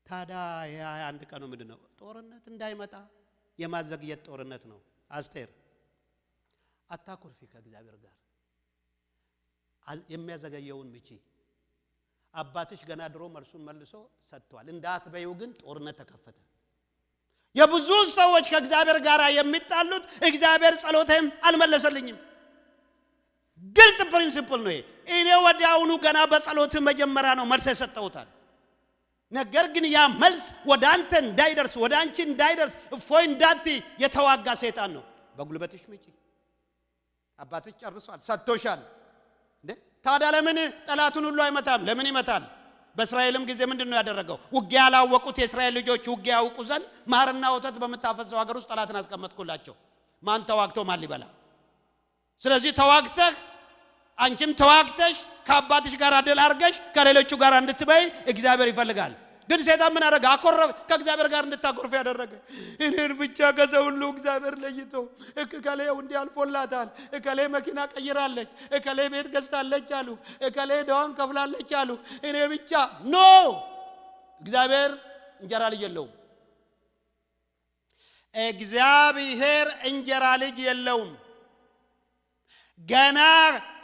ታዲያ የ21 ቀኑ ምንድነው? ጦርነት እንዳይመጣ የማዘግየት ጦርነት ነው። አስቴር አታኩርፊ፣ ከእግዚአብሔር ጋር የሚያዘገየውን ምቺ። አባትሽ ገና ድሮ መልሱን መልሶ ሰጥቷል። እንዳትበይው ግን ጦርነት ተከፈተ። የብዙ ሰዎች ከእግዚአብሔር ጋር የሚጣሉት እግዚአብሔር ጸሎቴም አልመለሰልኝም። ግልጽ ፕሪንሲፕል ነው። እኔ ወዲያውኑ ገና በጸሎት መጀመሪያ ነው መልስ ሰጥተውታል። ነገር ግን ያ መልስ ወደ አንተ እንዳይደርስ ወደ አንቺ እንዳይደርስ እፎይ እንዳት የተዋጋ ሰይጣን ነው። በጉልበትሽ ምጪ፣ አባትሽ ጨርሷል፣ ሰጥቶሻል። ታዲያ ለምን ጠላቱን ሁሉ አይመታም? ለምን ይመታል? በእስራኤልም ጊዜ ምንድነው ያደረገው? ውጊያ ያላወቁት የእስራኤል ልጆች ውጊያ ያውቁ ዘንድ ማርና ወተት በመታፈሰው ሀገር ውስጥ ጠላትን አስቀመጥኩላቸው። ማን ተዋግቶ ማን ሊበላ? ስለዚህ ተዋግተህ አንቺም ተዋግተሽ ከአባትሽ ጋር አደል አርገሽ ከሌሎቹ ጋር እንድትበይ እግዚአብሔር ይፈልጋል። ግን ሰይጣን ምን አደረገ? አኮረፈ። ከእግዚአብሔር ጋር እንድታኮርፍ ያደረገ። እኔን ብቻ ከሰው ሁሉ እግዚአብሔር ለይቶ እከሌው እንዲህ አልፎላታል፣ እከሌ መኪና ቀይራለች፣ እከሌ ቤት ገዝታለች አሉ፣ እከሌ ደዋን ከፍላለች አሉ፣ እኔ ብቻ ኖ። እግዚአብሔር እንጀራ ልጅ የለውም። እግዚአብሔር እንጀራ ልጅ የለውም። ገና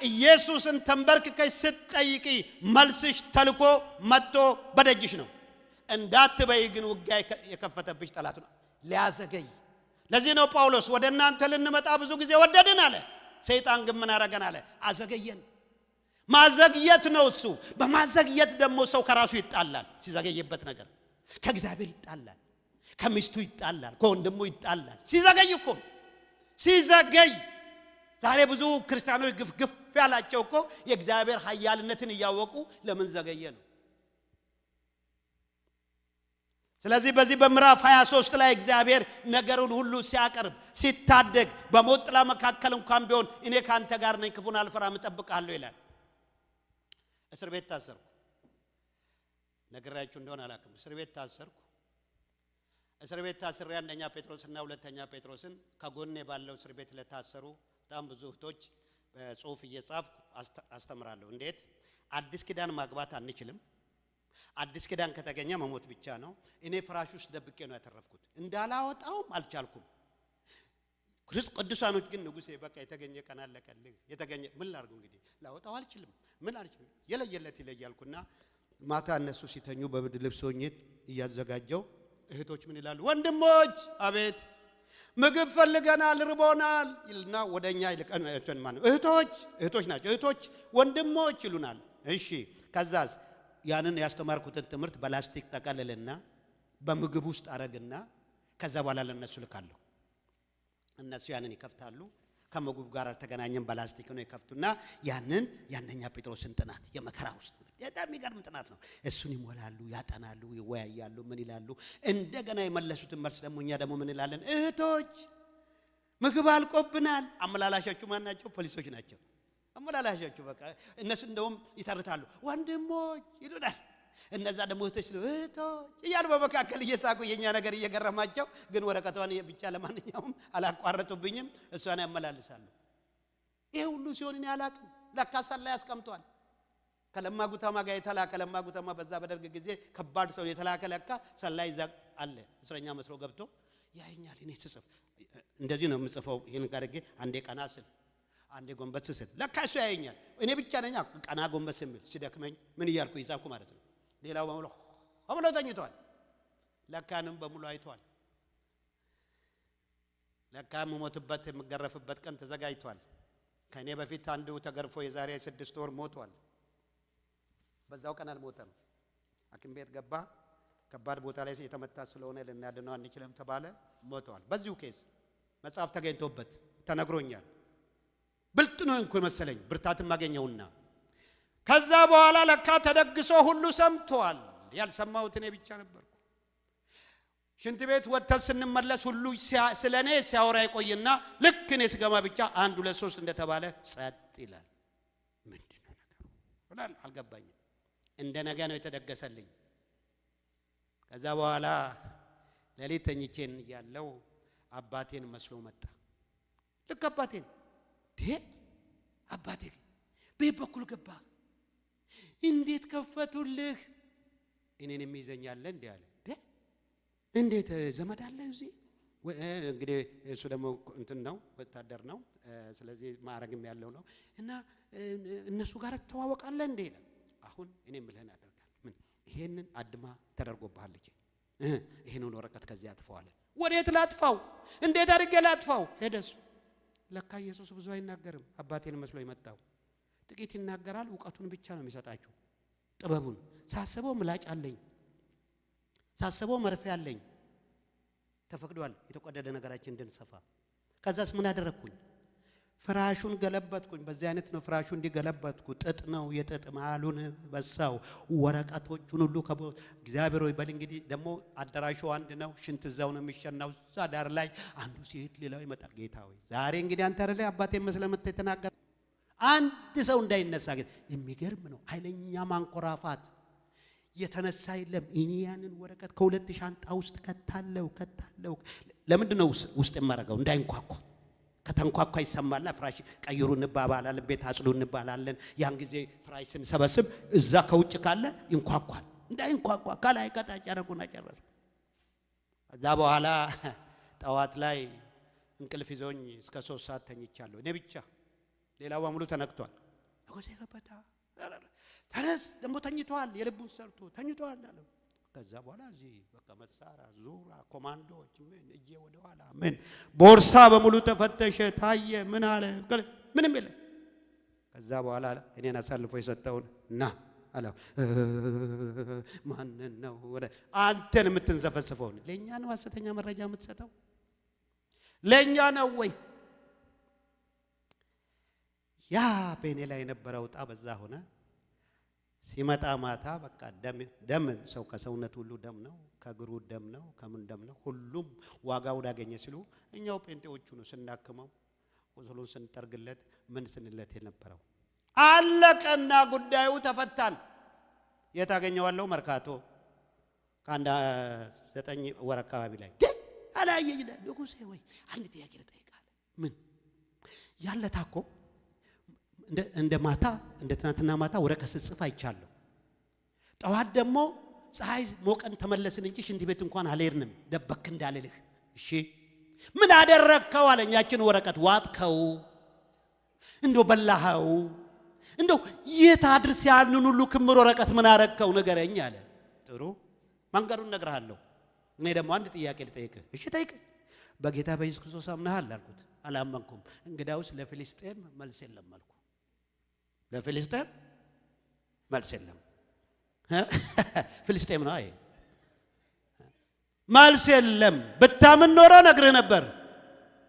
ኢየሱስን ተንበርክከሽ ስትጠይቂ መልስሽ ተልኮ መጥቶ በደጅሽ ነው። እንዳትበይ ግን ውጊያ የከፈተብሽ ጠላት ነው ሊያዘገይ። ለዚህ ነው ጳውሎስ ወደ እናንተ ልንመጣ ብዙ ጊዜ ወደድን አለ። ሰይጣን ግን ምን አረገን አለ? አዘገየን። ማዘግየት ነው እሱ። በማዘግየት ደግሞ ሰው ከራሱ ይጣላል። ሲዘገይበት ነገር ከእግዚአብሔር ይጣላል፣ ከሚስቱ ይጣላል፣ ከወንድሙ ይጣላል። ሲዘገይ እኮ ሲዘገይ ዛሬ ብዙ ክርስቲያኖች ግፍ ያላቸው እኮ የእግዚአብሔር ኃያልነትን እያወቁ ለምን ዘገየ ነው። ስለዚህ በዚህ በምዕራፍ 23 ላይ እግዚአብሔር ነገሩን ሁሉ ሲያቀርብ ሲታደግ በሞት ጥላ መካከል እንኳን ቢሆን እኔ ካንተ ጋር ነኝ፣ ክፉን አልፈራም፣ እጠብቅሃለሁ ይላል። እስር ቤት ታሰርኩ፣ ነግራችሁ እንደሆነ አላውቅም። እስር ቤት ታሰርኩ። እስር ቤት ታስሬ አንደኛ ጴጥሮስና ሁለተኛ ጴጥሮስን ከጎኔ ባለው እስር ቤት ለታሰሩ በጣም ብዙ እህቶች በጽሁፍ እየጻፍኩ አስተምራለሁ። እንዴት አዲስ ኪዳን ማግባት አንችልም፣ አዲስ ኪዳን ከተገኘ መሞት ብቻ ነው። እኔ ፍራሽ ውስጥ ደብቄ ነው ያተረፍኩት፣ እንዳላወጣውም አልቻልኩም። ቅዱሳኖች ግን ንጉሴ በቃ የተገኘ ቀን አለቀልህ፣ የተገኘ ምን ላርጉ እንግዲህ ላወጣው አልችልም፣ ምን አልችልም፣ የለየለት ይለያልኩና ማታ እነሱ ሲተኙ በብርድ ልብስ ሆኜ እያዘጋጀው እህቶች ምን ይላሉ? ወንድሞች አቤት ምግብ ፈልገናል፣ ርቦናል ይልና ወደኛ ይልቀን እንትን ማለት እህቶች ናቸው። እህቶች ወንድሞች ይሉናል። እሺ ከዛስ ያንን ያስተማርኩትን ትምህርት በላስቲክ ጠቀልልና በምግብ ውስጥ አረግና ከዛ በኋላ ለነሱ ልካለሁ። እነሱ ያንን ይከፍታሉ። ከምግብ ጋር ተገናኘን በላስቲክ ነው ይከፍቱና ያንን ያንደኛ ጴጥሮስን ጥናት የመከራ ውስጥ በጣም የሚገርም ጥናት ነው። እሱን ይሞላሉ፣ ያጠናሉ፣ ይወያያሉ፣ ምን ይላሉ። እንደገና የመለሱትን መልስ ደግሞ እኛ ደግሞ ምን ይላለን? እህቶች ምግብ አልቆብናል። አመላላሾቹ ማን ናቸው? ፖሊሶች ናቸው አመላላሾቹ። በቃ እነሱ እንደውም ይተርታሉ፣ ወንድሞች ይሉናል። እነዛ ደግሞ እህቶች እያሉ በመካከል እየሳቁ የኛ ነገር እየገረማቸው ግን ወረቀቷን ብቻ ለማንኛውም አላቋረጡብኝም፣ እሷን ያመላልሳሉ። ይሄ ሁሉ ሲሆን እኔ አላቅም። ለካ ሰላይ ያስቀምጧል። ከለማ ጉተማ ጋር የተላከ ለማ ጉተማ በዛ በደርግ ጊዜ ከባድ ሰው የተላከ ለካ ሰላይ ይዛ አለ። እስረኛ መስሎ ገብቶ ያየኛል። እኔ ስጽፍ እንደዚህ ነው የምጽፈው። ይሄን ጋርጌ አንዴ ቀና ስል አንዴ ጎንበስ ስል ለካ እሱ ያየኛል። እኔ ብቻ ነኝ ቀና ጎንበስ የሚል ሲደክመኝ ምን እያልኩ ይዛኩ ማለት ነው። ሌላው በሙሉ ተኝቷል። ለካንም በሙሉ አይቷል። ለካ የምሞትበት የምገረፍበት ቀን ተዘጋጅቷል። ከኔ በፊት አንዱ ተገርፎ የዛሬ 6 ወር ሞቷል። በዛው ቀን አልሞተም። ሐኪም ቤት ገባ። ከባድ ቦታ ላይ የተመታ ስለሆነ ልናድነው አንችልም ተባለ። ሞቷል። በዚሁ ኬስ መጽሐፍ ተገኝቶበት ተነግሮኛል። ብልጥ ነው እንኳን መሰለኝ ብርታትም አገኘውና ከዛ በኋላ ለካ ተደግሶ ሁሉ ሰምቷል። ያልሰማሁት እኔ ብቻ ነበርኩ። ሽንት ቤት ወጥተን ስንመለስ ሁሉ ስለኔ ሲያወራ ይቆይና ልክ እኔ ስገባ ብቻ 1 2 3 እንደተባለ ጸጥ ይላል። ምንድነው ነገሩ? ወላሂ አልገባኝም። እንደ ነገ ነው የተደገሰልኝ። ከዛ በኋላ ሌሊት ተኝቼን ያለው አባቴን መስሎ መጣ። ልክ አባቴን አባቴ በይ በኩል ገባ። እንዴት ከፈቱልህ? እኔን የሚይዘኛል እንዴ አለ። እንዴት ዘመድ አለ እዚህ? እንግዲህ እሱ ደግሞ እንትን ነው ወታደር ነው። ስለዚህ ማረግም ያለው ነው እና እነሱ ጋር ተዋወቃለ እንዴ ይላል። አሁን እኔ ምልህን አደርጋለሁ። ምን ይሄንን አድማ ተደርጎብሃል ልጄ፣ ይሄንን ወረቀት ከዚህ አጥፋዋለ። ወዴት ላጥፋው? እንዴት አድርጌ ላጥፋው? ሄደሱ ለካ ኢየሱስ ብዙ አይናገርም። አባቴን መስሎ ይመጣው ጥቂት ይናገራል። ዕውቀቱን ብቻ ነው የሚሰጣችሁ፣ ጥበቡን። ሳስበው ምላጭ አለኝ፣ ሳስበው መርፌ አለኝ። ተፈቅዷል የተቆደደ ነገራችን እንድንሰፋ። ከዛስ ምን አደረኩኝ? ፍራሹን ገለበጥኩኝ። በዚህ አይነት ነው ፍራሹ እንዲገለበጥኩ። ጥጥ ነው የጥጥ መሃሉን በሳው። ወረቀቶቹን ሁሉ እግዚአብሔር ሆይ በል እንግዲህ ደግሞ አዳራሹ አንድ ነው። ሽንት እዛው ነው የሚሸናው። እዛ ዳር ላይ አንዱ ሲሄድ ሌላው ይመጣል። ጌታ ሆይ ዛሬ እንግዲህ አንተ አይደለ አባቴን መስለህ መጥተህ ተናገር። አንድ ሰው እንዳይነሳ ግን የሚገርም ነው። ኃይለኛ ማንኮራፋት የተነሳ የለም። እኔ ያንን ወረቀት ከሁለት ሻንጣ ውስጥ ከታለው ለምንድን ነው ውስጥ የማረጋው? እንዳይንኳኳ። ከተንኳኳ ይሰማልና ፍራሽ ቀይሩ እንባባላለን፣ ቤት አጽዱ እንባላለን። ያን ጊዜ ፍራሽ ስንሰበስብ እዛ ከውጭ ካለ ይንኳኳል። እንዳይንኳኳ ከላይ ከታች አረጉና ጨረሱ። ከዛ በኋላ ጠዋት ላይ እንቅልፍ ይዞኝ እስከ 3 ሰዓት ተኝቻለሁ እኔ ብቻ። ሌላው በሙሉ ተነክቷል። ንጉሴ ገበታ ተነስ ደሞ ተኝቷል፣ የልቡን ሰርቶ ተኝቷል አለ። ከዛ በኋላ እዚህ በቃ መሳሪያ ዙራ ኮማንዶዎች ምን እጄ ወደ ኋላ ምን ቦርሳ በሙሉ ተፈተሸ፣ ታየ፣ ምን አለ ምንም የለም። ከዛ በኋላ እኔን አሳልፎ የሰጠውን ና አለው። ማን ነው ወደ አንተን የምትንዘፈስፈው? ለኛ ነው ሐሰተኛ መረጃ የምትሰጠው? ለኛ ነው ወይ? ያ በእኔ ላይ የነበረው ዕጣ በዛ ሆነ። ሲመጣ ማታ በቃ ደም ሰው ከሰውነት ሁሉ ደም ነው፣ ከእግሩ ደም ነው፣ ከምን ደም ነው፣ ሁሉም ዋጋውን ያገኘ ሲሉ እኛው ጴንጤዎቹ ነው ስናክመው ቁስሉን ስንጠርግለት ምን ስንለት የነበረው። አለቀና ጉዳዩ ተፈታን። የታገኘዋለው መርካቶ ከአንድ 9 ወር አካባቢ ላይ አላየኝ። ንጉሴ ወይ አንድ ጥያቄ ልጠይቃለሁ። ምን ያለታኮ እንደ ማታ እንደ ትናንትና ማታ ወረቀት ጽፍ አይቻለሁ። ጠዋት ደግሞ ፀሐይ ሞቀን ተመለስን እንጂ ሽንት ቤት እንኳን አልሄድንም ደበክ እንዳልልህ። እሺ ምን አደረከው አለኝ። ያችን ወረቀት ዋጥከው? እንደው በላኸው? እንደው የት አድርስ ያንን ሁሉ ክምር ወረቀት ምን አረከው ንገረኝ አለ። ጥሩ መንገዱን እነግርሃለሁ። እኔ ደግሞ አንድ ጥያቄ ልጠይቅህ። እሺ ጠይቅ። በጌታ በኢየሱስ ክርስቶስ አምነሃል አልኩት። አላመንኩም። እንግዳውስ ለፊልስጤም መልስ የለም አልኩ። ለፊልስጤም መልስ የለም። ፊልስጤም ነው አይ መልስ የለም። ብታምን ኖሮ ነግርህ ነበር።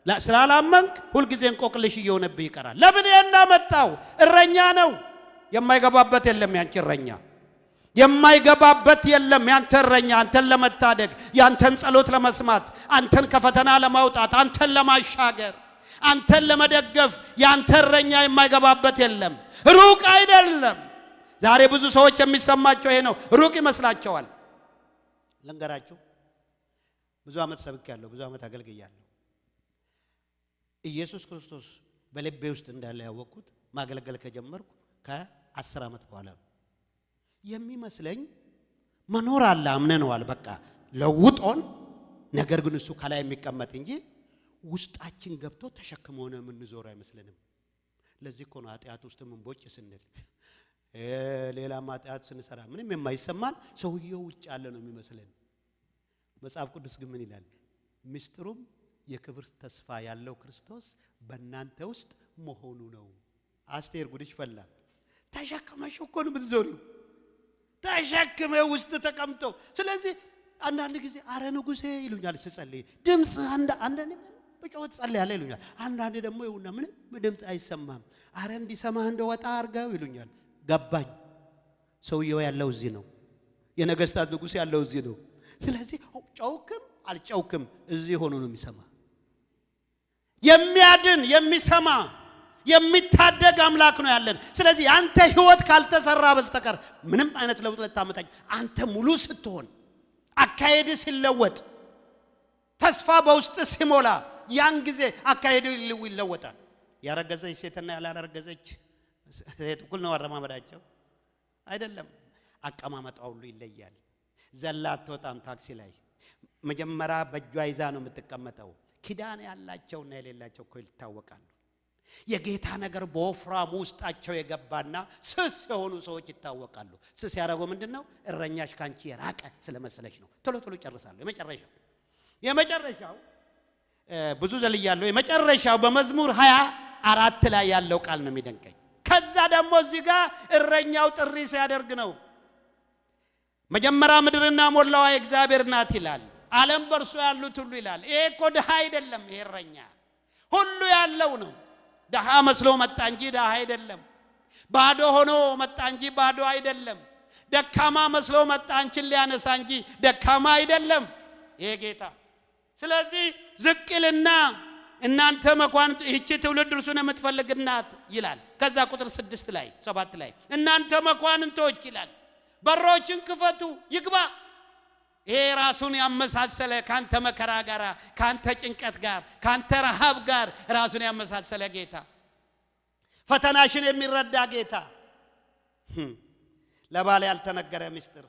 ስላላመንክ ሁልጊዜ እንቆቅልሽ እየሆነብህ ይቀራል። ለምን ያናመጣው? እረኛ ነው። የማይገባበት የለም ያንቺ እረኛ። የማይገባበት የለም ያንተ እረኛ። አንተን ለመታደግ፣ ያንተን ጸሎት ለመስማት፣ አንተን ከፈተና ለማውጣት፣ አንተን ለማሻገር፣ አንተን ለመደገፍ ያንተ እረኛ የማይገባበት የለም። ሩቅ አይደለም። ዛሬ ብዙ ሰዎች የሚሰማቸው ይሄ ነው። ሩቅ ይመስላቸዋል። ልንገራችሁ፣ ብዙ ዓመት ሰብኬያለሁ፣ ብዙ ዓመት አገልግያለሁ። ኢየሱስ ክርስቶስ በልቤ ውስጥ እንዳለ ያወቅኩት ማገልገል ከጀመርኩ ከ10 ዓመት በኋላ ነው። የሚመስለኝ መኖር አለ አምነነዋል፣ በቃ ለውጦን። ነገር ግን እሱ ከላይ የሚቀመጥ እንጂ ውስጣችን ገብቶ ተሸክሞ ነው የምንዞር አይመስልንም። ለዚህ እኮ ነው ኃጢአት ውስጥ ምንቦጭ ስንል ሌላ ኃጢአት ስንሰራ ምንም የማይሰማን ሰውየው ውጭ ያለ ነው የሚመስለን። መጽሐፍ ቅዱስ ግን ምን ይላል? ምስጢሩም የክብር ተስፋ ያለው ክርስቶስ በእናንተ ውስጥ መሆኑ ነው። አስቴር ጉድሽ ፈላ። ተሸክመሽ እኮ ነው የምትዞሪው፣ ተሸክመ ውስጥ ተቀምጦ። ስለዚህ አንዳንድ ጊዜ አረ ንጉሴ ይሉኛል ስጸልይ፣ ድምጽ አንዳንዴ በጮት ጸልያለሁ ይሉኛል። አንዳንዴ ደግሞ ይሁንና ምንም ድምጽ አይሰማም። አረ እንዲሰማህ እንደወጣ አርጋው ይሉኛል። ገባኝ። ሰውየው ያለው እዚህ ነው። የነገስታት ንጉስ ያለው እዚህ ነው። ስለዚህ ጨውክም አልጨውክም እዚህ ሆኖ ነው የሚሰማ። የሚያድን የሚሰማ የሚታደግ አምላክ ነው ያለን። ስለዚህ አንተ ህይወት ካልተሰራ በስተቀር ምንም አይነት ለውጥ ልታመጣኝ አንተ ሙሉ ስትሆን፣ አካሄድ ሲለወጥ፣ ተስፋ በውስጥ ሲሞላ ያን ጊዜ አካሄድ ይለወጣል። ያረገዘች ሴትና ያላረገዘች ሴት እኩል ነው አረማመዳቸው አይደለም። አቀማመጧ ሁሉ ይለያል። ዘላ አትወጣም። ታክሲ ላይ መጀመሪያ በእጇ ይዛ ነው የምትቀመጠው። ኪዳን ያላቸውና የሌላቸው እኮ ይታወቃሉ። የጌታ ነገር በወፍራሙ ውስጣቸው የገባና ስስ የሆኑ ሰዎች ይታወቃሉ። ስስ ያደረገው ምንድነው? እረኛሽ ካንቺ የራቀ ስለመሰለሽ ነው። ቶሎ ቶሎ ጨርሳለሁ። የመጨረሻው ብዙ ዘልያለሁ። የመጨረሻው በመዝሙር 24 ላይ ያለው ቃል ነው የሚደንቀኝ። ከዛ ደግሞ እዚህ ጋር እረኛው ጥሪ ሲያደርግ ነው። መጀመሪያ ምድርና ሞላዋ የእግዚአብሔር ናት ይላል። ዓለም በርሱ ያሉት ሁሉ ይላል። ይሄ እኮ ድሃ አይደለም። ይሄ እረኛ ሁሉ ያለው ነው። ድሃ መስሎ መጣ እንጂ ድሃ አይደለም። ባዶ ሆኖ መጣ እንጂ ባዶ አይደለም። ደካማ መስሎ መጣ አንቺን ሊያነሳ እንጂ ደካማ አይደለም ይሄ ጌታ። ስለዚህ ዝቅልና እናንተ መኳንንት ይህች ትውልድ እርሱን የምትፈልግናት ይላል። ከዛ ቁጥር 6 ላይ 7 ላይ እናንተ መኳንንቶች ይላል በሮችን ክፈቱ ይግባ። ይሄ ራሱን ያመሳሰለ ካንተ መከራ ጋር፣ ካንተ ጭንቀት ጋር፣ ካንተ ረሃብ ጋር ራሱን ያመሳሰለ ጌታ፣ ፈተናሽን የሚረዳ ጌታ፣ ለባል ያልተነገረ ምስጢር፣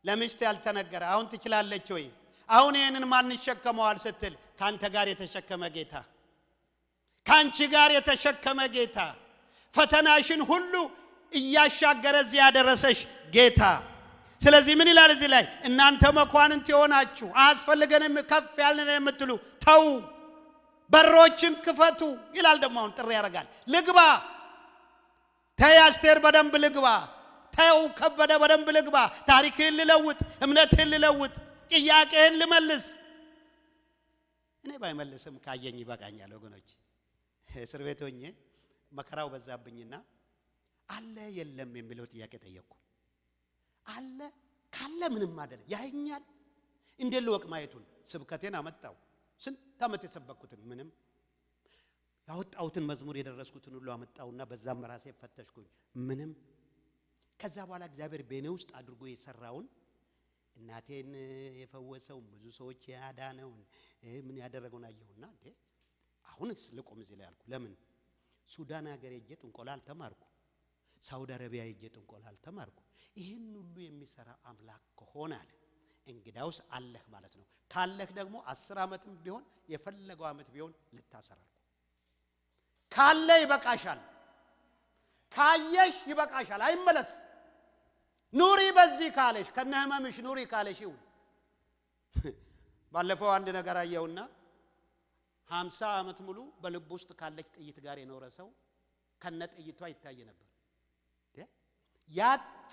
ለሚስት ያልተነገረ አሁን ትችላለች ወይ አሁን ይሄንን ማን ይሸከመዋል ስትል ካንተ ጋር የተሸከመ ጌታ፣ ካንቺ ጋር የተሸከመ ጌታ፣ ፈተናሽን ሁሉ እያሻገረ እዚህ ያደረሰሽ ጌታ። ስለዚህ ምን ይላል እዚህ ላይ? እናንተ መኳንንት የሆናችሁ አያስፈልገንም ከፍ ያልን የምትሉ ተው፣ በሮችን ክፈቱ ይላል። ደግሞ አሁን ጥሪ ያደርጋል። ልግባ፣ ተይ አስቴር በደንብ ልግባ፣ ተው ከበደ በደንብ ልግባ፣ ታሪክህን ልለውጥ፣ እምነትህን ልለውጥ፣ ጥያቄህን ልመልስ። እኔ ባይመልስም ካየኝ ይበቃኛል ወገኖች። እስር ቤት ሆኜ መከራው በዛብኝና አለ የለም የሚለው ጥያቄ ጠየቅኩ። አለ ካለ ምንም አይደለም ያየኛል። እንዴት ልወቅ ማየቱን? ስብከቴን አመጣው። ስንት ዓመት የሰበኩትን ምንም ያወጣሁትን መዝሙር የደረስኩትን ሁሉ አመጣውና በዛም ራሴ ፈተሽኩኝ ምንም። ከዛ በኋላ እግዚአብሔር በእኔ ውስጥ አድርጎ የሰራውን እናቴን የፈወሰው ብዙ ሰዎች ያዳነውን ምን ያደረገውን አየሁና እንዴ አሁንስ ልቆም እዚህ ላይ አልኩ። ለምን ሱዳን ሀገር ሄጄ ጥንቆላ አልተማርኩ፣ ሳውዲ አረቢያ ሄጄ ጥንቆላ አልተማርኩ። ይህን ሁሉ የሚሰራ አምላክ ከሆነ አለ እንግዳውስ አለህ ማለት ነው። ካለህ ደግሞ 10 ዓመትም ቢሆን የፈለገው ዓመት ቢሆን ልታሰራል። ካለ ይበቃሻል፣ ካየሽ ይበቃሻል። አይመለስ ኑሪ በዚህ ካለሽ ከነህመምሽ ኑሪ ካለሽ ይሁን። ባለፈው አንድ ነገር አየውና 50 ዓመት ሙሉ በልብ ውስጥ ካለች ጥይት ጋር የኖረ ሰው ከነ ጥይቷ ይታይ ነበር። ያ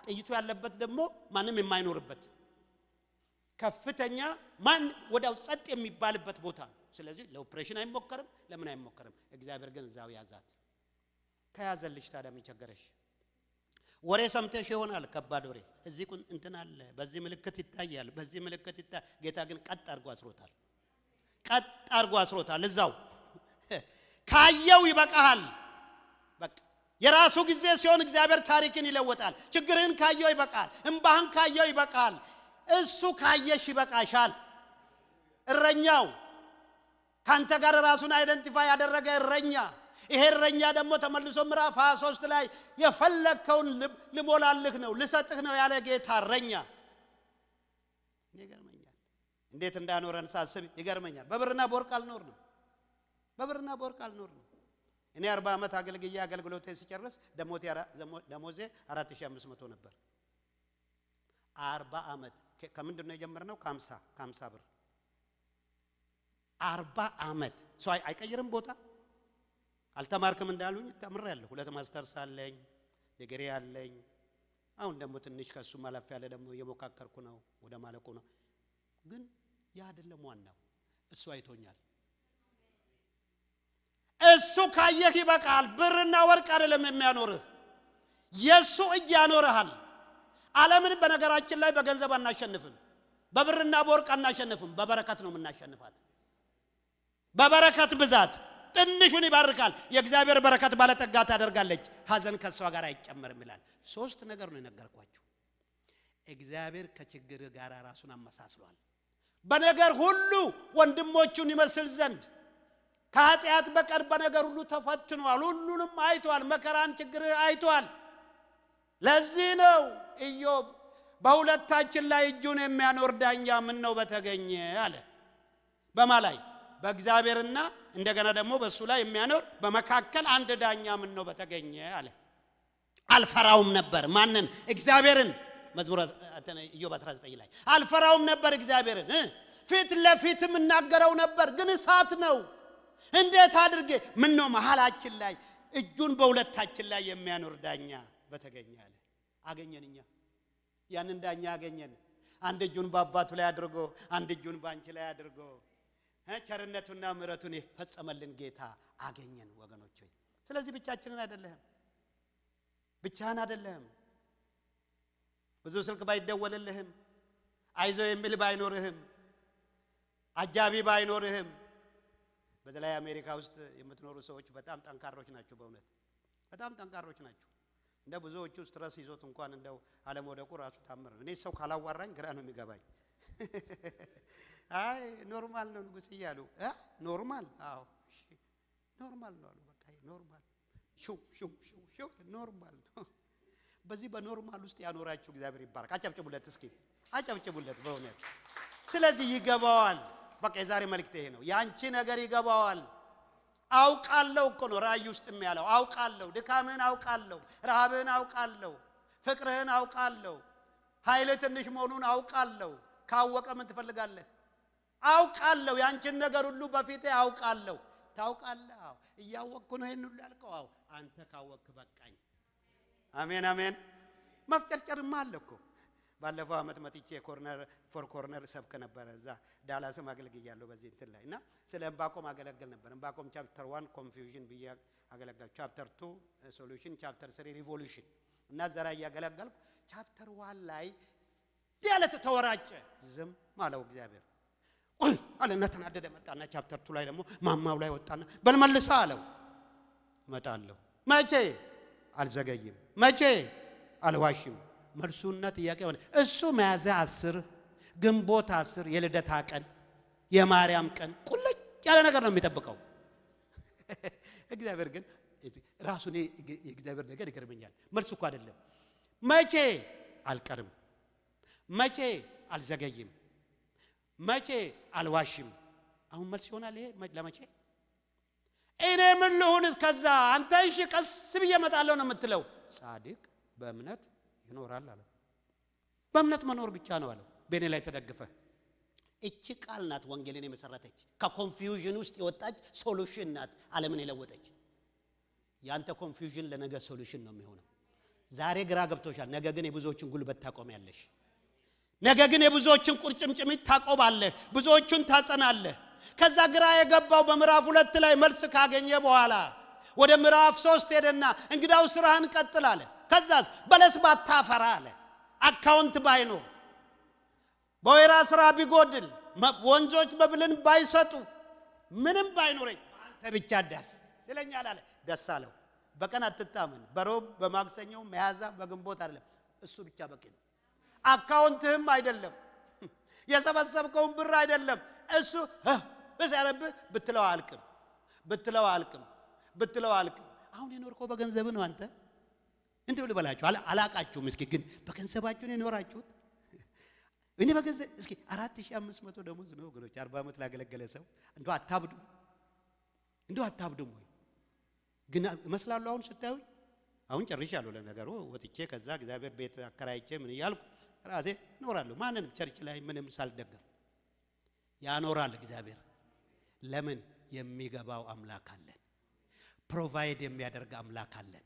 ጥይቱ ያለበት ደግሞ ማንም የማይኖርበት ከፍተኛ ማን ወዳው ጸጥ የሚባልበት ቦታ ነው። ስለዚህ ለኦፕሬሽን አይሞከርም፣ ለምን አይሞከርም? እግዚአብሔር ግን እዛው ያዛት። ከያዘልሽ ታዲያ ምን ቸገረሽ? ወሬ ሰምተሽ ይሆናል ከባድ ወሬ። እዚህ እንትን አለ፣ በዚህ ምልክት ይታያል፣ በዚህ ምልክት ይታያል። ጌታ ግን ቀጥ አድርጎ አስሮታል፣ ቀጥ አድርጎ አስሮታል። እዛው ካየው ይበቃሃል። በቃ የራሱ ጊዜ ሲሆን እግዚአብሔር ታሪክን ይለውጣል። ችግርህን ካየው ይበቃል፣ እንባህን ካየው ይበቃል። እሱ ካየሽ ይበቃሻል። እረኛው ካንተ ጋር ራሱን አይደንቲፋይ ያደረገ እረኛ፣ ይሄ እረኛ ደግሞ ተመልሶ ምዕራፍ 23 ላይ የፈለከውን ልሞላልህ ነው ልሰጥህ ነው ያለ ጌታ እረኛ። ይገርመኛል እንዴት እንዳኖረን ሳስብ ይገርመኛል። በብርና በወርቅ አልኖርንም፣ በብርና በወርቅ አልኖርንም። እኔ 40 ዓመት አገልግዬ አገልግሎቴ ሲጨርስ ደሞዜ 4500 ነበር። 40 ዓመት ከምንድን ነው የጀመርነው? ከ50 ብር 40 ዓመት ሰው አይቀይርም ቦታ። አልተማርክም እንዳሉኝ ተምሬያለሁ። 2 ማስተርስ አለኝ፣ ዲግሪ አለኝ። አሁን ደግሞ ትንሽ ከሱ ማለፍ ያለ ደግሞ እየሞካከርኩ ነው፣ ወደ ማለቁ ነው። ግን ያ አይደለም ዋናው፣ እሱ አይቶኛል። እሱ ካየህ ይበቃል። ብርና ወርቅ አይደለም የሚያኖርህ፣ የሱ እጅ ያኖርሃል። ዓለምን በነገራችን ላይ በገንዘብ አናሸንፍም፣ በብርና በወርቅ አናሸንፍም። በበረከት ነው የምናሸንፋት። በበረከት ብዛት ትንሹን ይባርካል። የእግዚአብሔር በረከት ባለጠጋ ታደርጋለች፣ ሐዘን ከሷ ጋር አይጨመርም ይላል። 3 ነገር ነው የነገርኳችሁ። እግዚአብሔር ከችግር ጋር ራሱን አመሳስሏል። በነገር ሁሉ ወንድሞቹን ይመስል ዘንድ ከኃጢአት በቀር በነገር ሁሉ ተፈትኗል። ሁሉንም አይቷል። መከራን ችግር አይቷል። ለዚህ ነው ኢዮብ በሁለታችን ላይ እጁን የሚያኖር ዳኛ ምን ነው በተገኘ አለ። በማ ላይ? በእግዚአብሔርና እንደገና ደግሞ በሱ ላይ የሚያኖር በመካከል አንድ ዳኛ ምን ነው በተገኘ አለ። አልፈራውም ነበር ማንን? እግዚአብሔርን። መዝሙር ኢዮብ 19 ላይ አልፈራውም ነበር እግዚአብሔርን። ፊት ለፊት እናገረው ነበር፣ ግን እሳት ነው። እንዴት አድርጌ ምን ነው መሐላችን ላይ እጁን በሁለታችን ላይ የሚያኖር ዳኛ በተገኘ አለ። አገኘንኛ፣ ያንን ዳኛ አገኘን። አንድ እጁን በአባቱ ላይ አድርጎ አንድ እጁን ባንቺ ላይ አድርጎ ቸርነቱና ምሕረቱን የፈጸመልን ጌታ አገኘን ወገኖች ሆይ። ስለዚህ ብቻችንን አይደለህም፣ ብቻህን አይደለህም። ብዙ ስልክ ባይደወልልህም፣ አይዞ የሚል ባይኖርህም፣ አጃቢ ባይኖርህም፣ በተለይ አሜሪካ ውስጥ የምትኖሩ ሰዎች በጣም ጠንካሮች ናቸው። በእውነት በጣም ጠንካሮች ናቸው። እንደ ብዙዎቹ ስትረስ ይዞት እንኳን እንደው አለመውደቁ ራሱ ታምር ነው። እኔ ሰው ካላዋራኝ ግራ ነው የሚገባኝ። አይ ኖርማል ነው ንጉስ እያሉ ኖርማል አዎ እሺ ኖርማል ነው አሉ። በቃ ኖርማል ሹ ኖርማል ነው። በዚህ በኖርማል ውስጥ ያኖራችሁ እግዚአብሔር ይባረክ። አጨብጭቡለት እስኪ አጨብጭቡለት በእውነት። ስለዚህ ይገባዋል። በቃ የዛሬ መልእክት ይሄ ነው። ያንቺ ነገር ይገባዋል። አውቃለሁ እኮ ነው ራእይ ውስጥ የሚያለው። አውቃለሁ፣ ድካምህን አውቃለሁ፣ ረሃብህን አውቃለሁ፣ ፍቅርህን አውቃለሁ፣ ኃይል ትንሽ መሆኑን አውቃለሁ። ካወቀ ምን ትፈልጋለህ? አውቃለሁ፣ ያንቺን ነገር ሁሉ በፊቴ አውቃለሁ። ታውቃለህ? አዎ። እያወቅኩ ነው ይሄን ሁሉ ያልከው? አዎ። አንተ ካወቅክ በቃኝ። አሜን አሜን። መፍጨርጨርማ አለ እኮ። ባለፈው አመት መጥቼ ኮርነር ሰብክ ነበር። እዛ ዳላስም አገልግያለሁ በዚህ እንትን ላይ እና ስለ ዕንባቆም አገለግል ነበር። ዕንባቆም ቻፕተር 1 ኮንፊውዥን ብዬ አገለግላለሁ። ቻፕተር 2 ሶሉሽን፣ ቻፕተር 3 ሪቮሉሽን እና ዘራ ያገለግላል። ቻፕተር 1 ላይ ዲያለት ተወራጨ። ዝም ማለው እግዚአብሔር አለና ተናደደ። መጣና ቻፕተር 2 ላይ ደግሞ ማማው ላይ ወጣና በልመልሳ አለው። እመጣለሁ። መቼ? አልዘገይም። መቼ? አልዋሽም። መልሱና ጥያቄ ሆነ። እሱ ሚያዝያ 10 ግንቦት 10 የልደታ ቀን የማርያም ቀን ቁልጭ ያለ ነገር ነው የሚጠብቀው። እግዚአብሔር ግን ራሱን የእግዚአብሔር ነገር ይገርመኛል። መልሱ እኮ አይደለም። መቼ? አልቀርም። መቼ? አልዘገይም። መቼ? አልዋሽም። አሁን መልስ ይሆናል ይሄ ለመቼ? እኔ ምን ልሁን እስከዛ? አንተ እሺ ቀስ ብዬ እመጣለሁ ነው የምትለው። ጻድቅ በእምነት ይኖራል አለ። በእምነት መኖር ብቻ ነው አለ። በእኔ ላይ ተደግፈ። እቺ ቃል ናት ወንጌልን የመሰረተች፣ ከኮንፊውዥን ውስጥ የወጣች ሶሉሽን ናት ዓለምን የለወጠች። ያንተ ኮንፊውዥን ለነገ ሶሉሽን ነው የሚሆነው። ዛሬ ግራ ገብቶሻል፣ ነገ ግን የብዙዎችን ጉልበት ታቆሚያለሽ። ነገ ግን የብዙዎችን ቁርጭምጭሚት ታቆባለህ፣ ብዙዎቹን ታጸናለህ። ከዛ ግራ የገባው በምዕራፍ 2 ላይ መልስ ካገኘ በኋላ ወደ ምዕራፍ 3 ሄደና እንግዳው ስራህን ቀጥል አለ። ከዛስ በለስ ባታፈራ አለ፣ አካውንት ባይኖር፣ በወይራ ስራ ቢጎድል፣ ወንዞች መብልን ባይሰጡ፣ ምንም ባይኖረኝ አንተ ብቻ ደስ ይለኛል አለ። ደስ አለው። በቀን አትታመን፣ በሮብ በማክሰኞ መያዛ በግንቦት አይደለም፣ እሱ ብቻ በቂ ነው። አካውንትህም አይደለም፣ የሰበሰብከውን ብር አይደለም፣ እሱ በሰረብህ ብትለው አልቅም ብትለው አልቅም ብትለው አልቅም። አሁን የኖርከው በገንዘብ ነው። አንተ እንደው ልበላችሁ አላቃችሁም። እስኪ ግን በገንዘባችሁ ነው የኖራችሁት? እኔ በገንዘብ እስኪ 4500 ደሞዝ ነው ወገኖች፣ 40 ዓመት ላገለገለ ሰው እንደው አታብዱም ወይ? ግን መስላሉ አሁን ስታዩ አሁን ጨርሻለሁ። ለነገሩ ወጥቼ ከዛ እግዚአብሔር ቤት አከራይቼ ምን ይያልኩ ራሴ እኖራለሁ። ማንንም ቸርች ላይ ምንም ሳልደገፍ ያኖራል እግዚአብሔር። ለምን? የሚገባው አምላክ አለን። ፕሮቫይድ የሚያደርግ አምላክ አለን።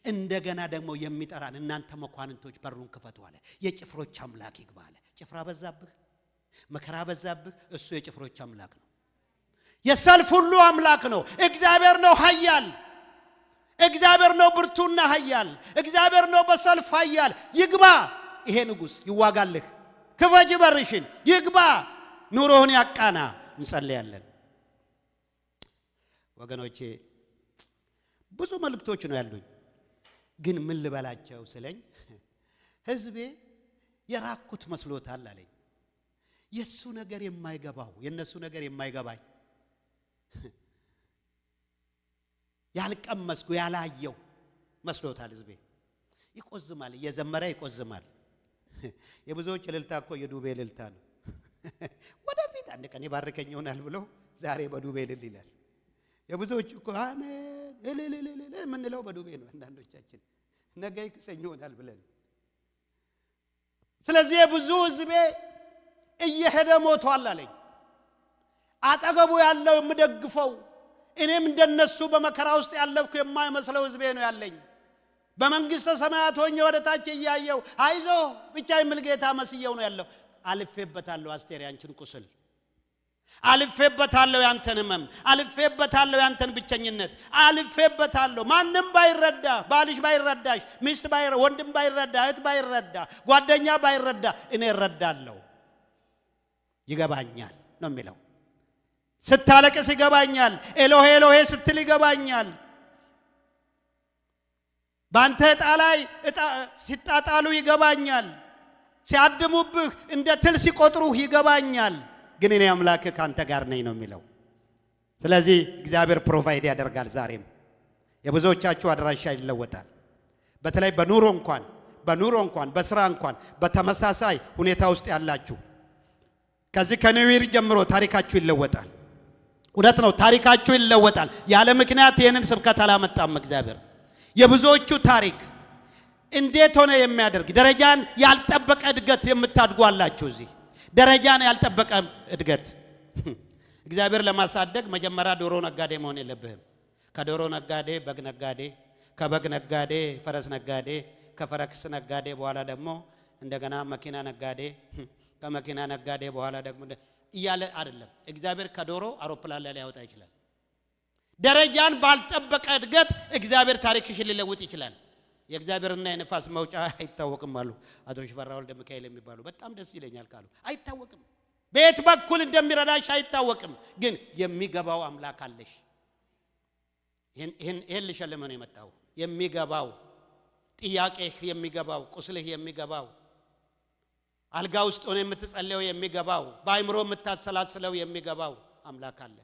እንደገና ደግሞ የሚጠራን እናንተ መኳንንቶች በሩን ክፈቱ አለ። የጭፍሮች አምላክ ይግባ አለ። ጭፍራ በዛብህ፣ መከራ በዛብህ፣ እሱ የጭፍሮች አምላክ ነው። የሰልፍ ሁሉ አምላክ ነው። እግዚአብሔር ነው ኃያል። እግዚአብሔር ነው ብርቱና ኃያል። እግዚአብሔር ነው በሰልፍ ኃያል። ይግባ ይሄ ንጉሥ ይዋጋልህ። ክፈጅ በርሽን፣ ይግባ ኑሮህን ያቃና። እንጸልያለን ወገኖቼ። ብዙ መልእክቶች ነው ያሉኝ፣ ግን ምን ልበላቸው ስለኝ ህዝቤ የራኩት መስሎታል አለኝ። የሱ ነገር የማይገባው የነሱ ነገር የማይገባኝ ያልቀመስኩ ያላየው መስሎታል ህዝቤ። ይቆዝማል፣ እየዘመረ ይቆዝማል። የብዙዎች እልልታ እኮ የዱቤ እልልታ ነው። ወደፊት አንድ ቀን ይባርከኝ ይሆናል ብሎ ዛሬ በዱቤ እልል ይላል። የብዙዎች እኮ አሜን እልል የምንለው በዱቤ ነው። አንዳንዶቻችን ነገ ይክሰኝ ይሆናል ብለን። ስለዚህ የብዙ ህዝቤ እየሄደ ሞቷል አለኝ። አጠገቡ ያለው የምደግፈው እኔም እንደነሱ በመከራ ውስጥ ያለፍኩ የማይመስለው ህዝቤ ነው ያለኝ። በመንግስተ ሰማያት ሆኜ ወደ ታች እያየው አይዞ ብቻ የሚል ጌታ መስየው ነው ያለው። አልፌበታለሁ አስቴር ያንቺን ቁስል፣ አልፌበታለሁ ያንተን ህመም፣ አልፌበታለሁ ያንተን ብቸኝነት፣ አልፌበታለሁ። ማንም ባይረዳ፣ ባልሽ ባይረዳሽ፣ ሚስት ወንድም ባይረዳ፣ እህት ባይረዳ፣ ጓደኛ ባይረዳ፣ እኔ እረዳለሁ፣ ይገባኛል ነው የሚለው። ስታለቅስ ይገባኛል። ኤሎሄ ኤሎሄ ስትል ይገባኛል። ባንተ ዕጣ ላይ ሲጣጣሉ ይገባኛል። ሲያድሙብህ እንደ ትል ሲቆጥሩህ ይገባኛል። ግን እኔ አምላክህ ካንተ ጋር ነኝ ነው የሚለው። ስለዚህ እግዚአብሔር ፕሮቫይድ ያደርጋል። ዛሬም የብዙዎቻችሁ አድራሻ ይለወጣል። በተለይ በኑሮ እንኳን በስራ እንኳን በተመሳሳይ ሁኔታ ውስጥ ያላችሁ ከዚህ ከኒው ይር ጀምሮ ታሪካችሁ ይለወጣል። እውነት ነው፣ ታሪካችሁ ይለወጣል። ያለ ምክንያት ይህንን ስብከት አላመጣም እግዚአብሔር። የብዙዎቹ ታሪክ እንዴት ሆነ የሚያደርግ ደረጃን ያልጠበቀ እድገት የምታድጉ አላችሁ። እዚህ ደረጃን ያልጠበቀ እድገት እግዚአብሔር ለማሳደግ መጀመሪያ ዶሮ ነጋዴ መሆን የለብህም። ከዶሮ ነጋዴ በግ ነጋዴ፣ ከበግ ነጋዴ ፈረስ ነጋዴ፣ ከፈረስ ነጋዴ በኋላ ደግሞ እንደገና መኪና ነጋዴ፣ ከመኪና ነጋዴ በኋላ ደግሞ እያለ አይደለም። እግዚአብሔር ከዶሮ አውሮፕላን ላይ ሊያወጣ ይችላል። ደረጃን ባልጠበቀ እድገት እግዚአብሔር ታሪክሽን ሊለውጥ ይችላል። የእግዚአብሔርና የነፋስ መውጫ አይታወቅም አሉ አቶ ሽፈራው ወልደ ሚካኤል የሚባሉ። በጣም ደስ ይለኛል ካሉ አይታወቅም፣ በየት በኩል እንደሚረዳሽ አይታወቅም። ግን የሚገባው አምላክ አለሽ። ይሄን ልሸልም ነው የመጣው። የሚገባው ጥያቄህ የሚገባው፣ ቁስልህ የሚገባው፣ አልጋ ውስጥ ሆነ የምትጸልየው የሚገባው፣ በአይምሮ የምታሰላስለው የሚገባው አምላክ አለ።